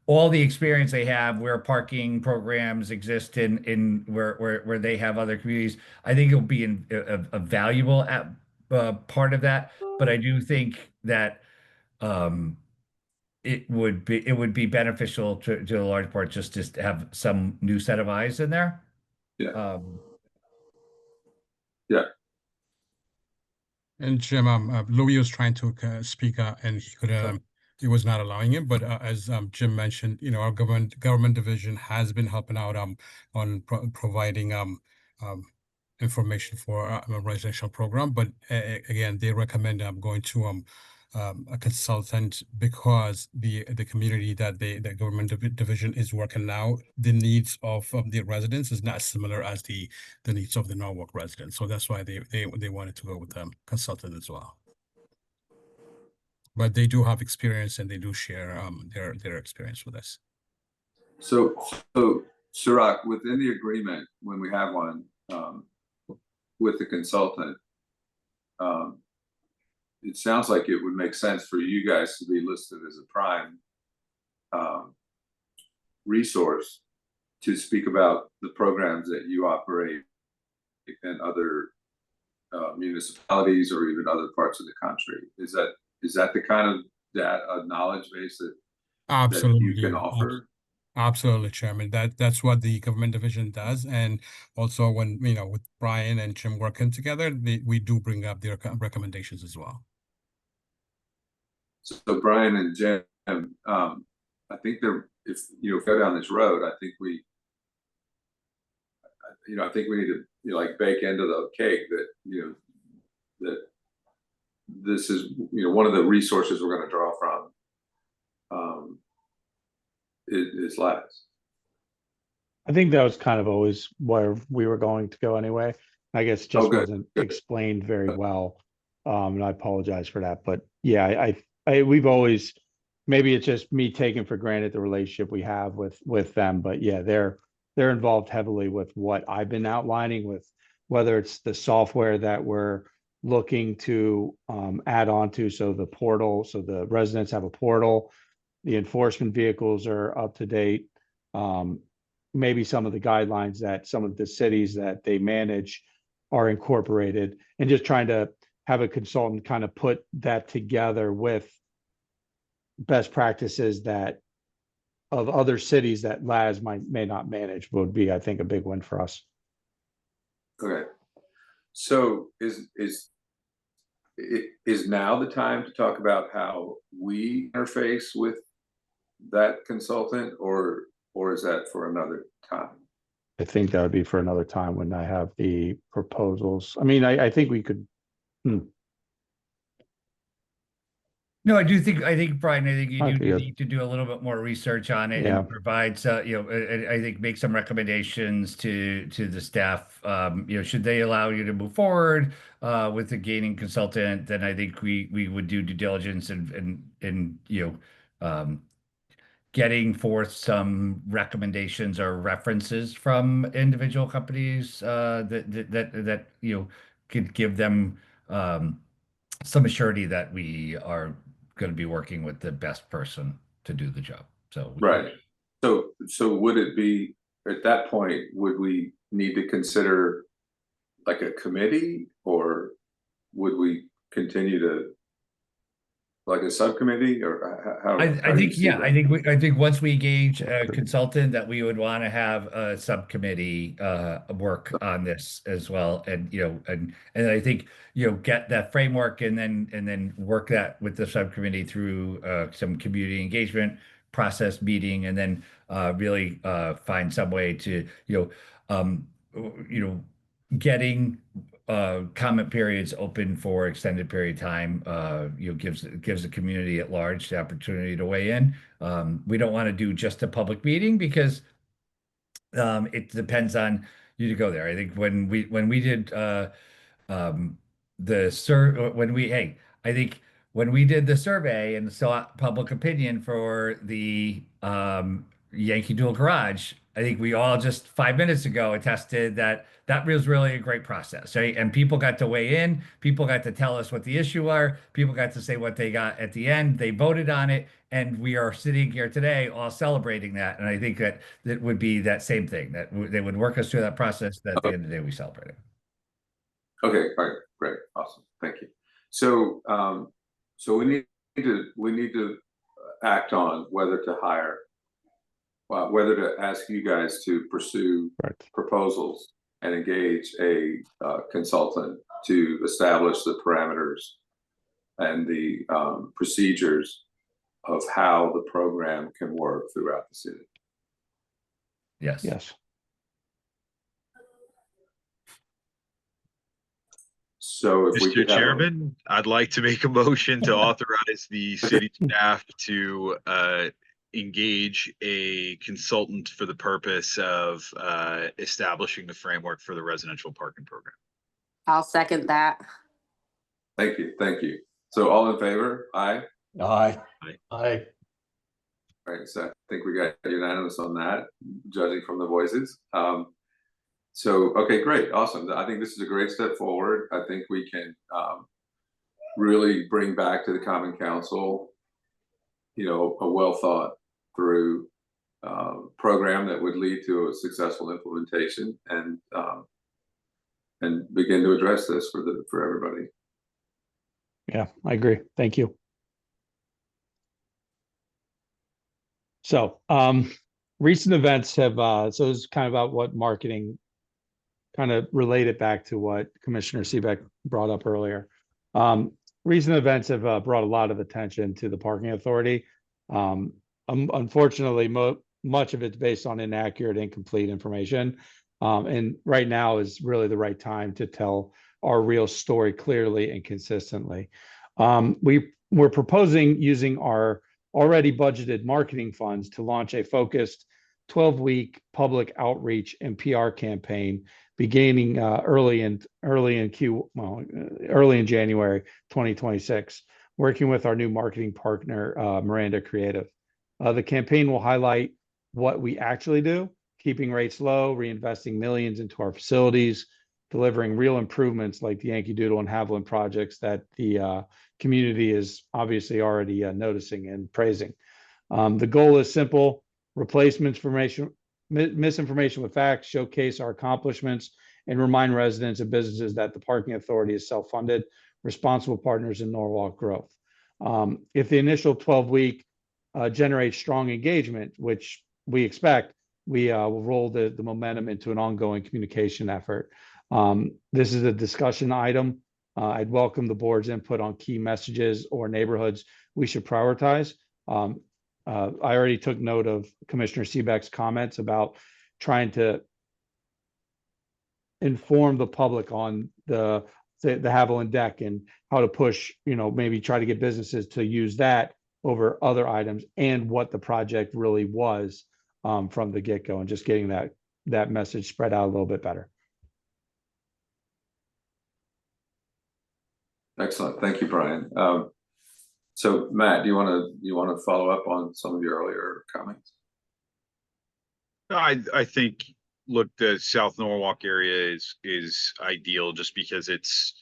all the experience they have, where parking programs exist in where they have other communities, I think it'll be a valuable part of that. But I do think that it would be beneficial to a large part just to have some new set of eyes in there. Yeah. And Jim, Louis was trying to speak and he couldn't. He was not allowing it, but as Jim mentioned, our government division has been helping out on providing information for a residential program. But again, they recommend going to a consultant because the community that the government division is working now, the needs of the residents is not similar as the needs of the Norwalk residents. So that's why they wanted to go with consultant as well. But they do have experience and they do share their experience with us. So Sirak, within the agreement, when we have one with the consultant, it sounds like it would make sense for you guys to be listed as a prime resource to speak about the programs that you operate in other municipalities or even other parts of the country. Is that the kind of knowledge base that you can offer? Absolutely, Chairman. That's what the government division does, and also when with Brian and Jim working together, we do bring up their recommendations as well. So Brian and Jim, I think if go down this road, I think we need to like bake into the cake that that this is one of the resources we're going to draw from is Laz. I think that was kind of always where we were going to go anyway. I guess just wasn't explained very well. And I apologize for that. But yeah, we've always, maybe it's just me taking for granted the relationship we have with them. But yeah, they're involved heavily with what I've been outlining, with whether it's the software that we're looking to add on to. So the portal, so the residents have a portal, the enforcement vehicles are up to date. Maybe some of the guidelines that some of the cities that they manage are incorporated, and just trying to have a consultant kind of put that together with best practices that of other cities that LAS may not manage would be, I think, a big win for us. Okay. So is now the time to talk about how we interface with that consultant, or is that for another time? I think that would be for another time when I have the proposals. I mean, I think we could. No, I think, Brian, I think you Okay, do good. need to do a little bit more research on it Yeah. and provide, I think make some recommendations to the staff. Should they allow you to move forward with the gaining consultant, then I think we would do due diligence and getting forth some recommendations or references from individual companies that could give them some assurity that we are going to be working with the best person to do the job. So Right. So would it be at that point, would we need to consider like a committee, or would we continue to like a subcommittee, or how I do you think, see yeah, that? I think once we engage a consultant, that we would want to have a subcommittee work on this as well, and and I think get that framework and then work that with the subcommittee through some community engagement process meeting, and then really find some way to getting comment periods open for extended period of time gives the community at large the opportunity to weigh in. We don't want to do just a public meeting because it depends on you to go there. I think when we did when we did the survey and sought public opinion for the Yankee Doodle Garage, I think we all just 5 minutes ago attested that that was really a great process, right? And people got to weigh in, people got to tell us what the issue are, people got to say what they got at the end, they voted on it, and we are sitting here today all celebrating that. And I think that would be that same thing, that they would work us through that process, that at the end of the day we celebrate it. Okay, all right, great, awesome, thank you. So so we need to act on whether to hire, whether to ask you guys to pursue proposals and engage a consultant to establish the parameters and the procedures of how the program can work throughout the city. Yes. Yes. So if we Mr. could have Chairman, I'd like to make a motion to authorize the city staff to engage a consultant for the purpose of establishing the framework for the residential parking program. I'll second that. Thank you, thank you. So all in favor? Aye. Aye. Aye. All right, so I think we got unanimous on that, judging from the voices. So, okay, great, awesome. I think this is a great step forward. I think we can really bring back to the Common Council, a well thought through program that would lead to a successful implementation, and begin to address this for everybody. Yeah, I agree. Thank you. So, recent events have, so this is kind of about what marketing, kind of related back to what Commissioner Seebeck brought up earlier. Recent events have brought a lot of attention to the parking authority. Unfortunately, much of it's based on inaccurate, incomplete information. And right now is really the right time to tell our real story clearly and consistently. We're proposing using our already budgeted marketing funds to launch a focused 12-week public outreach and PR campaign beginning early in January 2026, working with our new marketing partner, Miranda Creative. The campaign will highlight what we actually do, keeping rates low, reinvesting millions into our facilities, delivering real improvements like the Yankee Doodle and Haviland projects that the community is obviously already noticing and praising. The goal is simple: replace misinformation with facts, showcase our accomplishments, and remind residents and businesses that the parking authority is self-funded, responsible partners in Norwalk growth. If the initial 12-week generates strong engagement, which we expect, we will roll the momentum into an ongoing communication effort. This is a discussion item. I'd welcome the board's input on key messages or neighborhoods we should prioritize. I already took note of Commissioner Seebeck's comments about trying to inform the public on the Haviland deck and how to push, maybe try to get businesses to use that over other items, and what the project really was from the get-go, and just getting that message spread out a little bit better. Excellent. Thank you, Brian. So Matt, do you want to follow up on some of your earlier comments? I think, look, the South Norwalk area is ideal just because it's,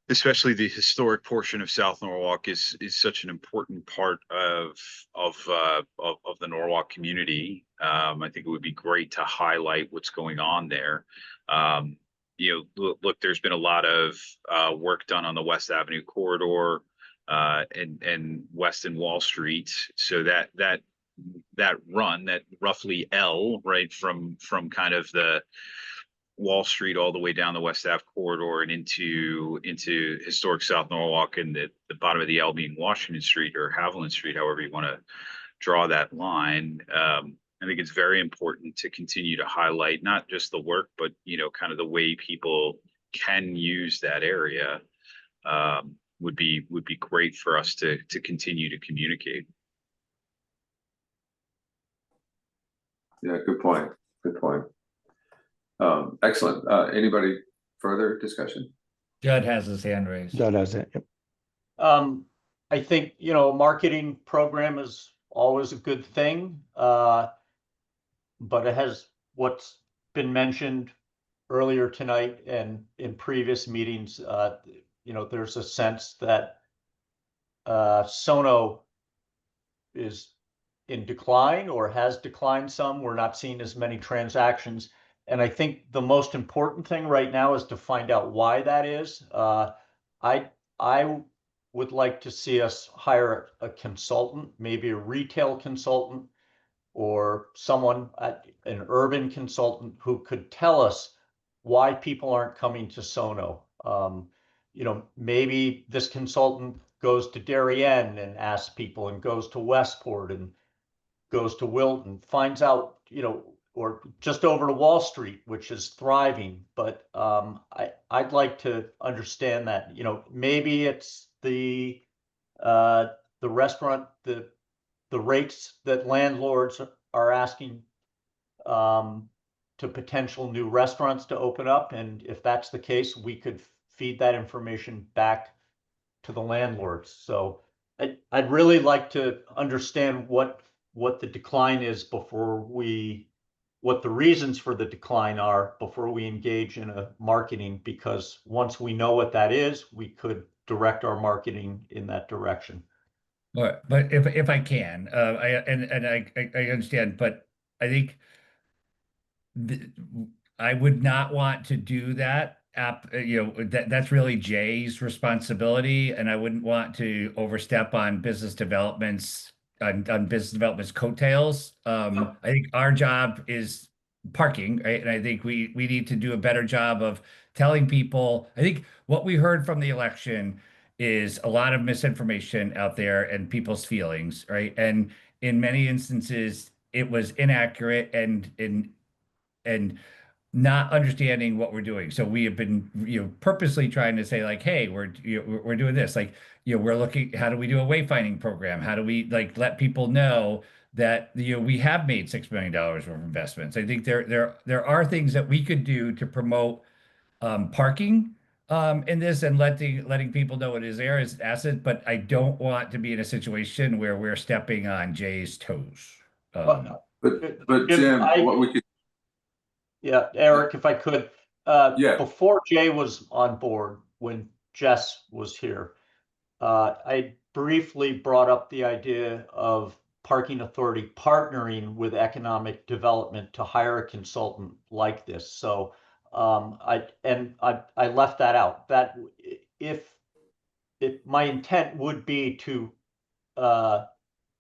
especially the historic portion of South Norwalk is such an important part of the Norwalk community. I think it would be great to highlight what's going on there. Look, there's been a lot of work done on the West Avenue corridor and West and Wall Street, so that run, that roughly L, right, from kind of the Wall Street all the way down the West Ave corridor and into historic South Norwalk, and the bottom of the L being Washington Street or Haviland Street, however you want to draw that line. I think it's very important to continue to highlight not just the work, but kind of the way people can use that area. Would be great for us to continue to communicate. Yeah, good point. Good point. Excellent. Anybody further discussion? Judd has his hand raised. Judd has it. Yep. I think, a marketing program is always a good thing. But it has what's been mentioned earlier tonight and in previous meetings. There's a sense that Sono is in decline or has declined some. We're not seeing as many transactions. And I think the most important thing right now is to find out why that is. I would like to see us hire a consultant, maybe a retail consultant, or someone, an urban consultant, who could tell us why people aren't coming to Sono. Maybe this consultant goes to Darien and asks people, and goes to Westport and goes to Wilton, finds out, or just over to Wall Street, which is thriving. But I'd like to understand that, maybe it's the restaurant, the rates that landlords are asking to potential new restaurants to open up. And if that's the case, we could feed that information back to the landlords. So I'd really like to understand what the decline is what the reasons for the decline are before we engage in a marketing, because once we know what that is, we could direct our marketing in that direction. But if I can, I understand, but I think I would not want to do that. That's really Jay's responsibility, and I wouldn't want to overstep on business development's coattails. I think our job is parking, right? And I think we need to do a better job of telling people. I think what we heard from the election is a lot of misinformation out there and people's feelings, right? And in many instances, it was inaccurate and not understanding what we're doing. So we have been, purposely trying to say, like, hey, we're doing this. Like, we're looking, how do we do a wayfinding program? How do we let people know that, we have made $6 million worth of investments? I think there are things that we could do to promote parking in this, and letting people know it is there as an asset, but I don't want to be in a situation where we're stepping on Jay's toes. But Jim, what we could. Yeah, Eric, if I could, before Jay was on board, when Jess was here, I briefly brought up the idea of Parking Authority partnering with economic development to hire a consultant like this. So I left that out. That if my intent would be to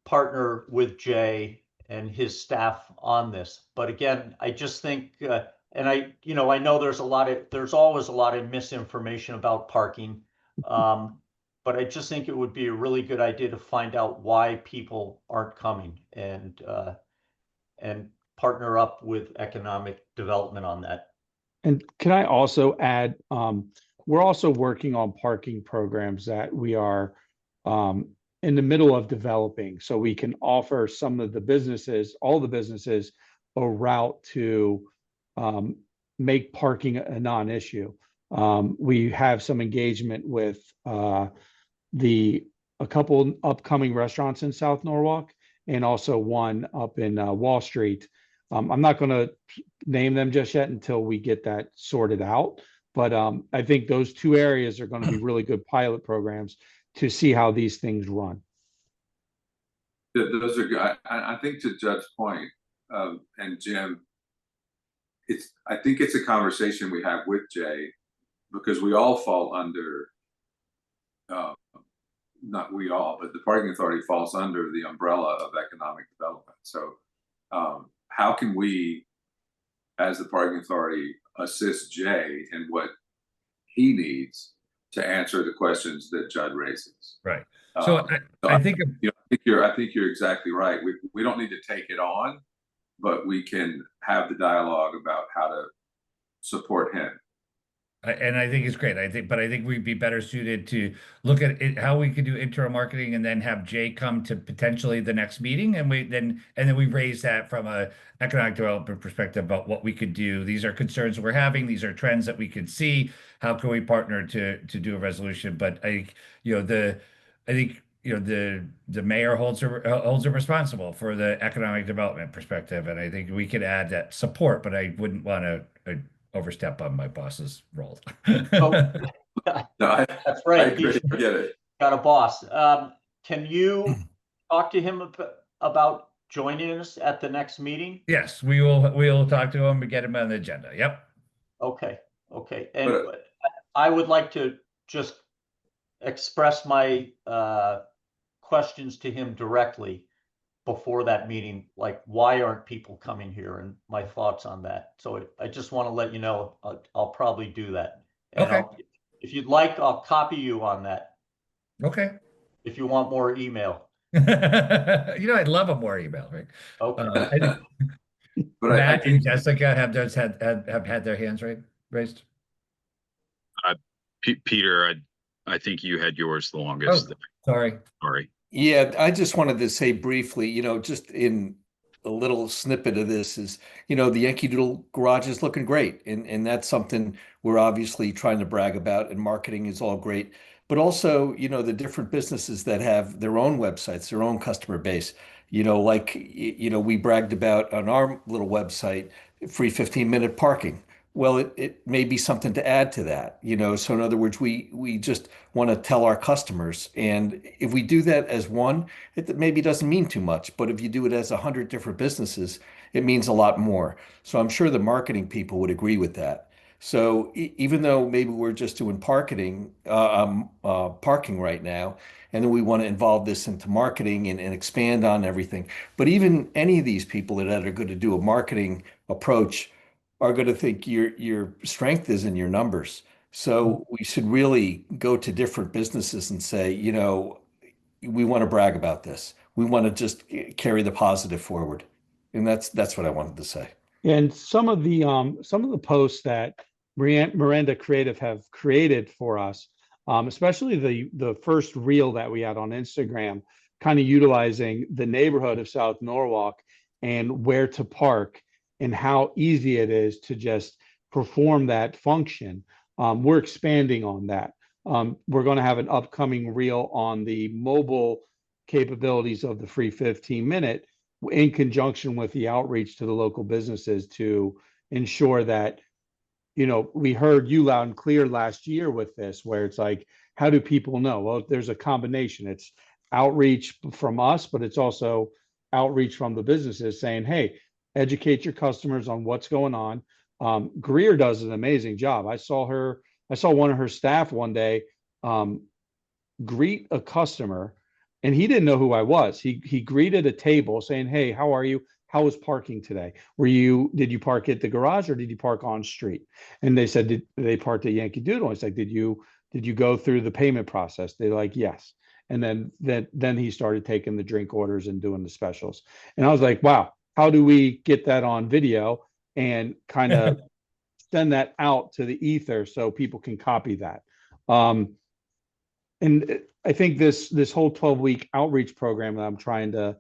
partner with Jay and his staff on this. But again, I just think, and I know there's always a lot of misinformation about parking. But I just think it would be a really good idea to find out why people aren't coming and partner up with economic development on that. And can I also add, we're also working on parking programs that we are in the middle of developing, so we can offer some of the businesses, all the businesses, a route to make parking a non-issue. We have some engagement with a couple upcoming restaurants in South Norwalk, and also one up in Wall Street. I'm not going to name them just yet until we get that sorted out. But I think those two areas are going to be really good pilot programs to see how these things run. Those are good. I think to Judd's point, and Jim, I think it's a conversation we have with Jay, because we all fall under, not we all, but the parking authority falls under the umbrella of economic development. So how can we, as the parking authority, assist Jay in what he needs to answer the questions that Judd raises? Right. So I think I think you're exactly right. We don't need to take it on, but we can have the dialogue about how to support him. And I think it's great. I think we'd be better suited to look at it, how we could do interim marketing, and then have Jay come to potentially the next meeting, and then we raise that from a economic development perspective about what we could do. These are concerns we're having. These are trends that we can see. How can we partner to do a resolution? But the mayor holds her responsible for the economic development perspective, and I think we could add that support. But I wouldn't want to overstep on my boss's role. Oh, No, that's right. I get it. Got a boss. Can you talk to him about joining us at the next meeting? Yes, we will talk to him and get him on the agenda. Yep. Okay. And I would like to just express my questions to him directly before that meeting, like, why aren't people coming here, and my thoughts on that. So I just want to let you know, I'll probably do that. And Okay. If you'd like, I'll copy you on that. Okay. If you want more email. I'd love a more email, right? Okay. But Matt and Jessica have had their hands raised. Peter, I think you had yours the longest. Sorry. Yeah, I just wanted to say briefly, just in a little snippet of this is, the Yankee Doodle garage is looking great. And that's something we're obviously trying to brag about, and marketing is all great. But also, the different businesses that have their own websites, their own customer base, we bragged about on our little website, free 15-minute parking. Well, it may be something to add to that, So in other words, we just want to tell our customers, and if we do that as one, it maybe doesn't mean too much. But if you do it as 100 different businesses, it means a lot more. So I'm sure the marketing people would agree with that. So even though maybe we're just doing parking right now, and then we want to involve this into marketing and expand on everything, but even any of these people that are going to do a marketing approach are going to think your strength is in your numbers. So we should really go to different businesses and say, we want to brag about this. We want to just carry the positive forward. And that's what I wanted to say. And some of the posts that Miranda Creative have created for us, especially the first reel that we had on Instagram, kind of utilizing the neighborhood of South Norwalk and where to park, and how easy it is to just perform that function. We're expanding on that. We're going to have an upcoming reel on the mobile capabilities of the free 15-minute in conjunction with the outreach to the local businesses to ensure that, we heard you loud and clear last year with this, where it's like, how do people know? Well, there's a combination. It's outreach from us, but it's also outreach from the businesses saying, hey, educate your customers on what's going on. Greer does an amazing job. I saw one of her staff one day greet a customer, and he didn't know who I was. He greeted a table saying, "Hey, how are you? How was parking today? Did you park at the garage or did you park on street?" And they said, they parked at Yankee Doodle. It's like, did you go through the payment process? They're like, yes. And then he started taking the drink orders and doing the specials. And I was like, wow, how do we get that on video and kind of send that out to the ether so people can copy that? And I think this whole 12-week outreach program that I'm trying to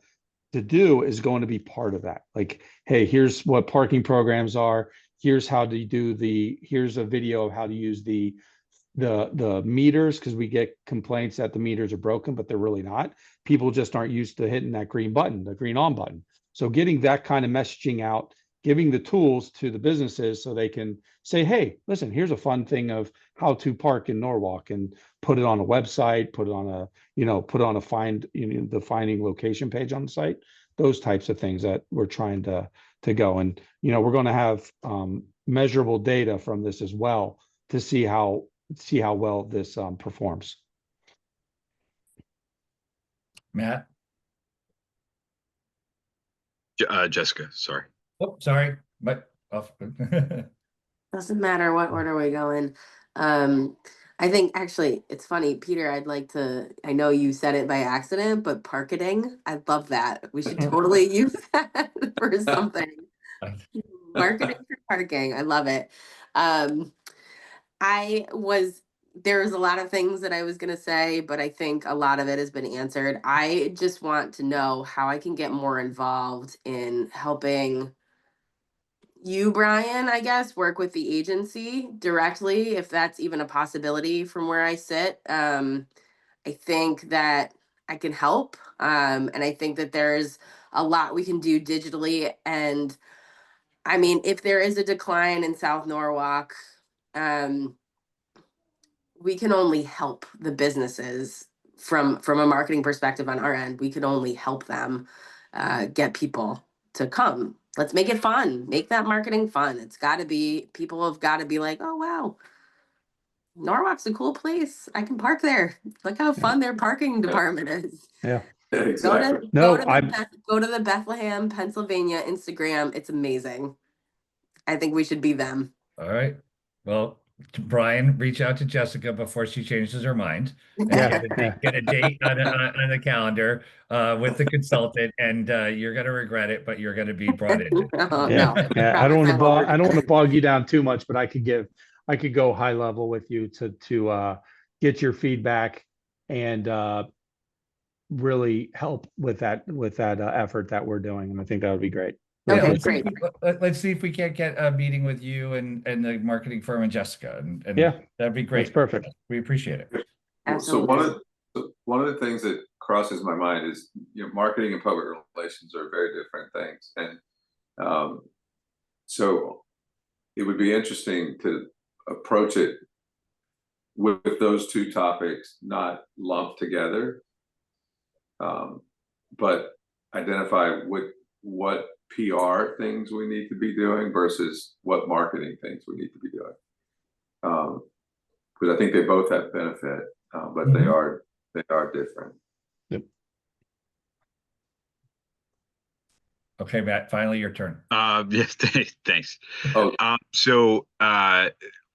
do is going to be part of that. Like, hey, here's what parking programs are. Here's how to do here's a video of how to use the meters, because we get complaints that the meters are broken, but they're really not. People just aren't used to hitting that green button, the green on button. So getting that kind of messaging out, giving the tools to the businesses so they can say, hey, listen, here's a fun thing of how to park in Norwalk, and put it on a website, put it on the finding location page on the site, those types of things that we're trying to go. And, we're going to have measurable data from this as well to see how well this performs. Matt? Jessica, sorry. Oh, sorry, but Doesn't matter what order we go in. I think actually it's funny, Peter, I know you said it by accident, but parketing, I love that. We should totally use that for something. Marketing for parking. I love it. There was a lot of things that I was going to say, but I think a lot of it has been answered. I just want to know how I can get more involved in helping you, Brian, I guess, work with the agency directly, if that's even a possibility from where I sit. I think that I can help. And I think that there's a lot we can do digitally. And I mean, if there is a decline in South Norwalk, we can only help the businesses from a marketing perspective on our end. We can only help them get people to come. Let's make it fun. Make that marketing fun. People have got to be like, oh, wow, Norwalk's a cool place. I can park there. Look how fun their parking department is. Yeah. Exactly. Go to the Bethlehem, Pennsylvania Instagram. It's amazing. I think we should be them. all right. Well, Brian, reach out to Jessica before she changes her mind. And Yeah. get a date on the calendar with the consultant, and you're gonna regret it, but you're gonna be brought in. Oh, Yeah. no. Yeah. I don't want to bog you down too much, but I could go high level with you to get your feedback and really help with that effort that we're doing. And I think that would be great. Okay, let's great. Let's see if we can't get a meeting with you and the marketing firm and Jessica, and Yeah, that'd be great. that's perfect. We appreciate it. Absolutely. So one of the things that crosses my mind is, marketing and public relations are very different things, and so it would be interesting to approach it with those two topics not lumped together, but identify what PR things we need to be doing versus what marketing things we need to be doing. Because I think they both have benefit, but they are different. Yep. Okay, Matt, finally your turn. Yes, thanks. Oh. So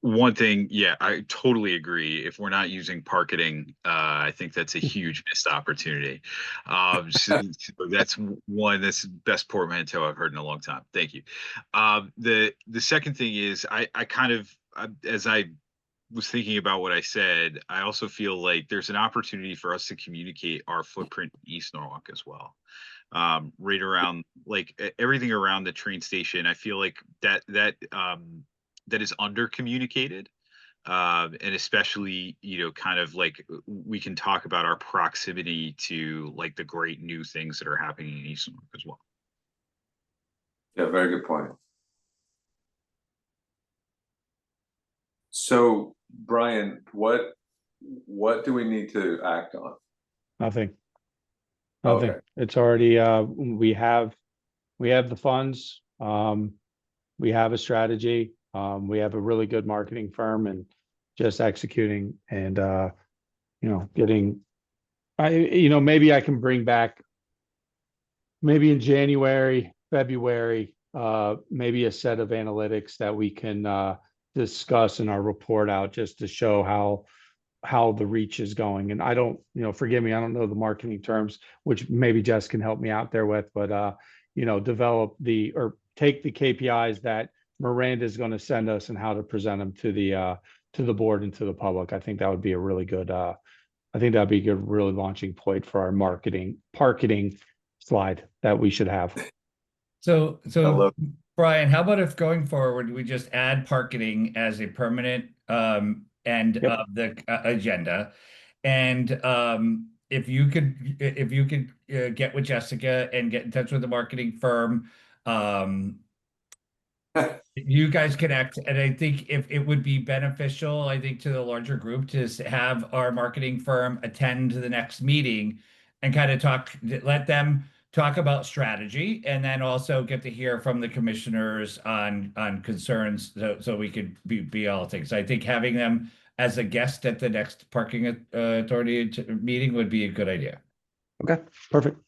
one thing, yeah, I totally agree. If we're not using parketing, I think that's a huge missed opportunity. So that's that's the best portmanteau I've heard in a long time. Thank you. The second thing is, I kind of, as I was thinking about what I said, I also feel like there's an opportunity for us to communicate our footprint in East Norwalk as well. Right around, like, everything around the train station. I feel like that is under communicated, and especially, kind of like, we can talk about our proximity to, like, the great new things that are happening in East Norwalk as well. Yeah, very good point. So, Brian, what do we need to act on? Nothing. Okay. It's already we have the funds. We have a strategy. We have a really good marketing firm and just executing and, maybe I can bring back maybe in January, February, maybe a set of analytics that we can discuss in our report out just to show how the reach is going. And I don't, forgive me, I don't know the marketing terms, which maybe Jess can help me out there with, but develop or take the KPIs that Miranda is going to send us and how to present them to the board and to the public. I think that would be a really good really launching point for our marketing slide that we should have. So love- Brian, how about if going forward, we just add parking as a permanent end Yep. of the agenda? And if you could get with Jessica and get in touch with the marketing firm, you guys connect. And I think if it would be beneficial, I think, to the larger group to have our marketing firm attend to the next meeting and kind of let them talk about strategy, and then also get to hear from the commissioners on concerns, so we could be all things. I think having them as a guest at the next parking authority meeting would be a good idea. Okay, perfect.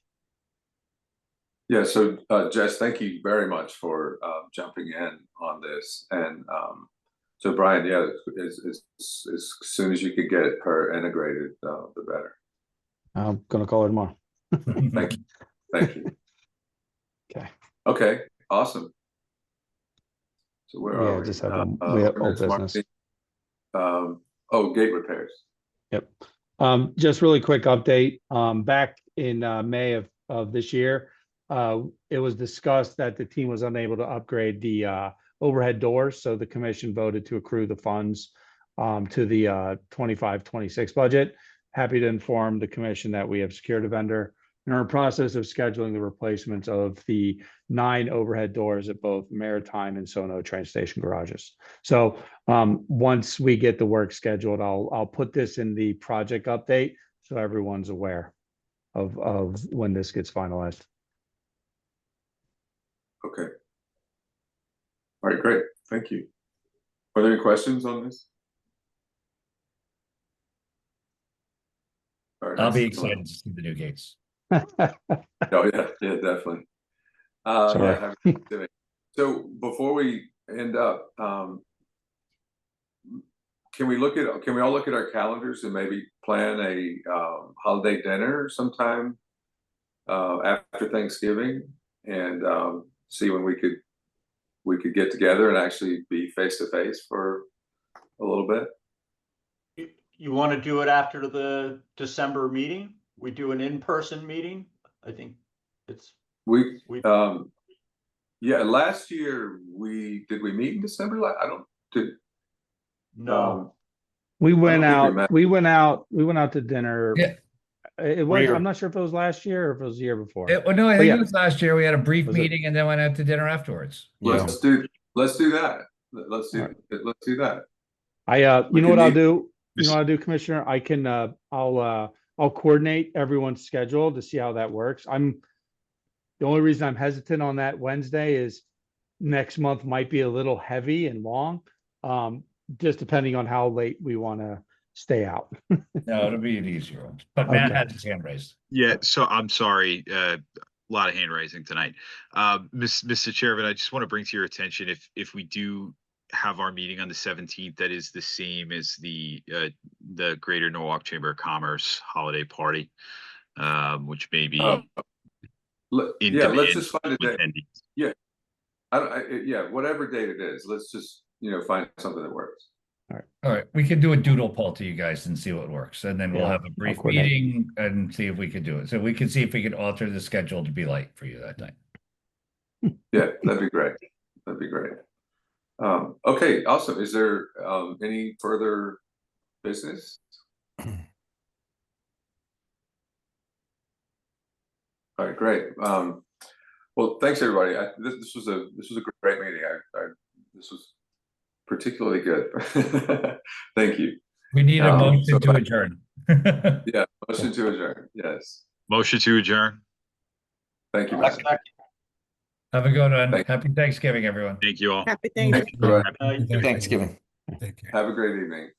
Yeah, so Jess, thank you very much for jumping in on this. And so Brian, yeah, as soon as you could get her integrated, the better. I'm gonna call her tomorrow. Thank you. Thank you. Okay. Awesome. So where are we? Just have we have old ordinance business. marketing. Gate repairs. Yep. Just really quick update. Back in May of this year, it was discussed that the team was unable to upgrade the overhead doors, so the commission voted to accrue the funds to the 25-26 budget. Happy to inform the commission that we have secured a vendor and are in process of scheduling the replacements of the 9 overhead doors at both Maritime and Sono train station garages. So once we get the work scheduled, I'll put this in the project update so everyone's aware of when this gets finalized. Okay. All right, great. Thank you. Are there any questions on this? All right, I'll be excellent. excited to see the new gates. Oh yeah, definitely. Sorry. Yeah, happy to do it. So before we end up, can we all look at our calendars and maybe plan a holiday dinner sometime after Thanksgiving, and see when we could get together and actually be face to face for a little bit? You want to do it after the December meeting? We do an in-person meeting. I think it's yeah. Last year did we meet in December? no. We went think we met. out to dinner. Yeah. It was. I'm not sure if it was last year or if it was the year before. No, I think yeah. it was last year. We had a brief Was it? meeting and then went out to dinner afterwards. Let's do that. Let's do that. You know what I'll do? You know what I'll do, Commissioner? I can I'll coordinate everyone's schedule to see how that works. The only reason I'm hesitant on that Wednesday is next month might be a little heavy and long, just depending on how late we want to stay out. No, it'll be an easier one. But Matt Okay. has his hand raised. Yeah, so I'm sorry, a lot of hand raising tonight. Mr. Chairman, I just want to bring to your attention, if we do have our meeting on the 17th, that is the same as the Greater Norwalk Chamber of Commerce holiday party, which may be let's just find a day. attendees. Yeah, whatever date it is, let's just find something that works. All right, we can do a doodle poll to you guys and see what works, and then we'll Yeah, have a brief coordinate. meeting and see if we can do it. So we can see if we can alter the schedule to be light for you that night. Yeah, that'd be great. Okay, awesome. Is there any further business? All right, great. Well, thanks everybody. This was a great meeting. This was particularly good. Thank you. We need a motion so to adjourn. Yeah, motion to adjourn. Yes. Motion to adjourn. Thank you. Second. Have a good one. Thank- Happy Thanksgiving, everyone. Thank you all. Happy Thank Thanksgiving. you. Everyone. Uh, Thanksgiving. Take care. Have a great evening.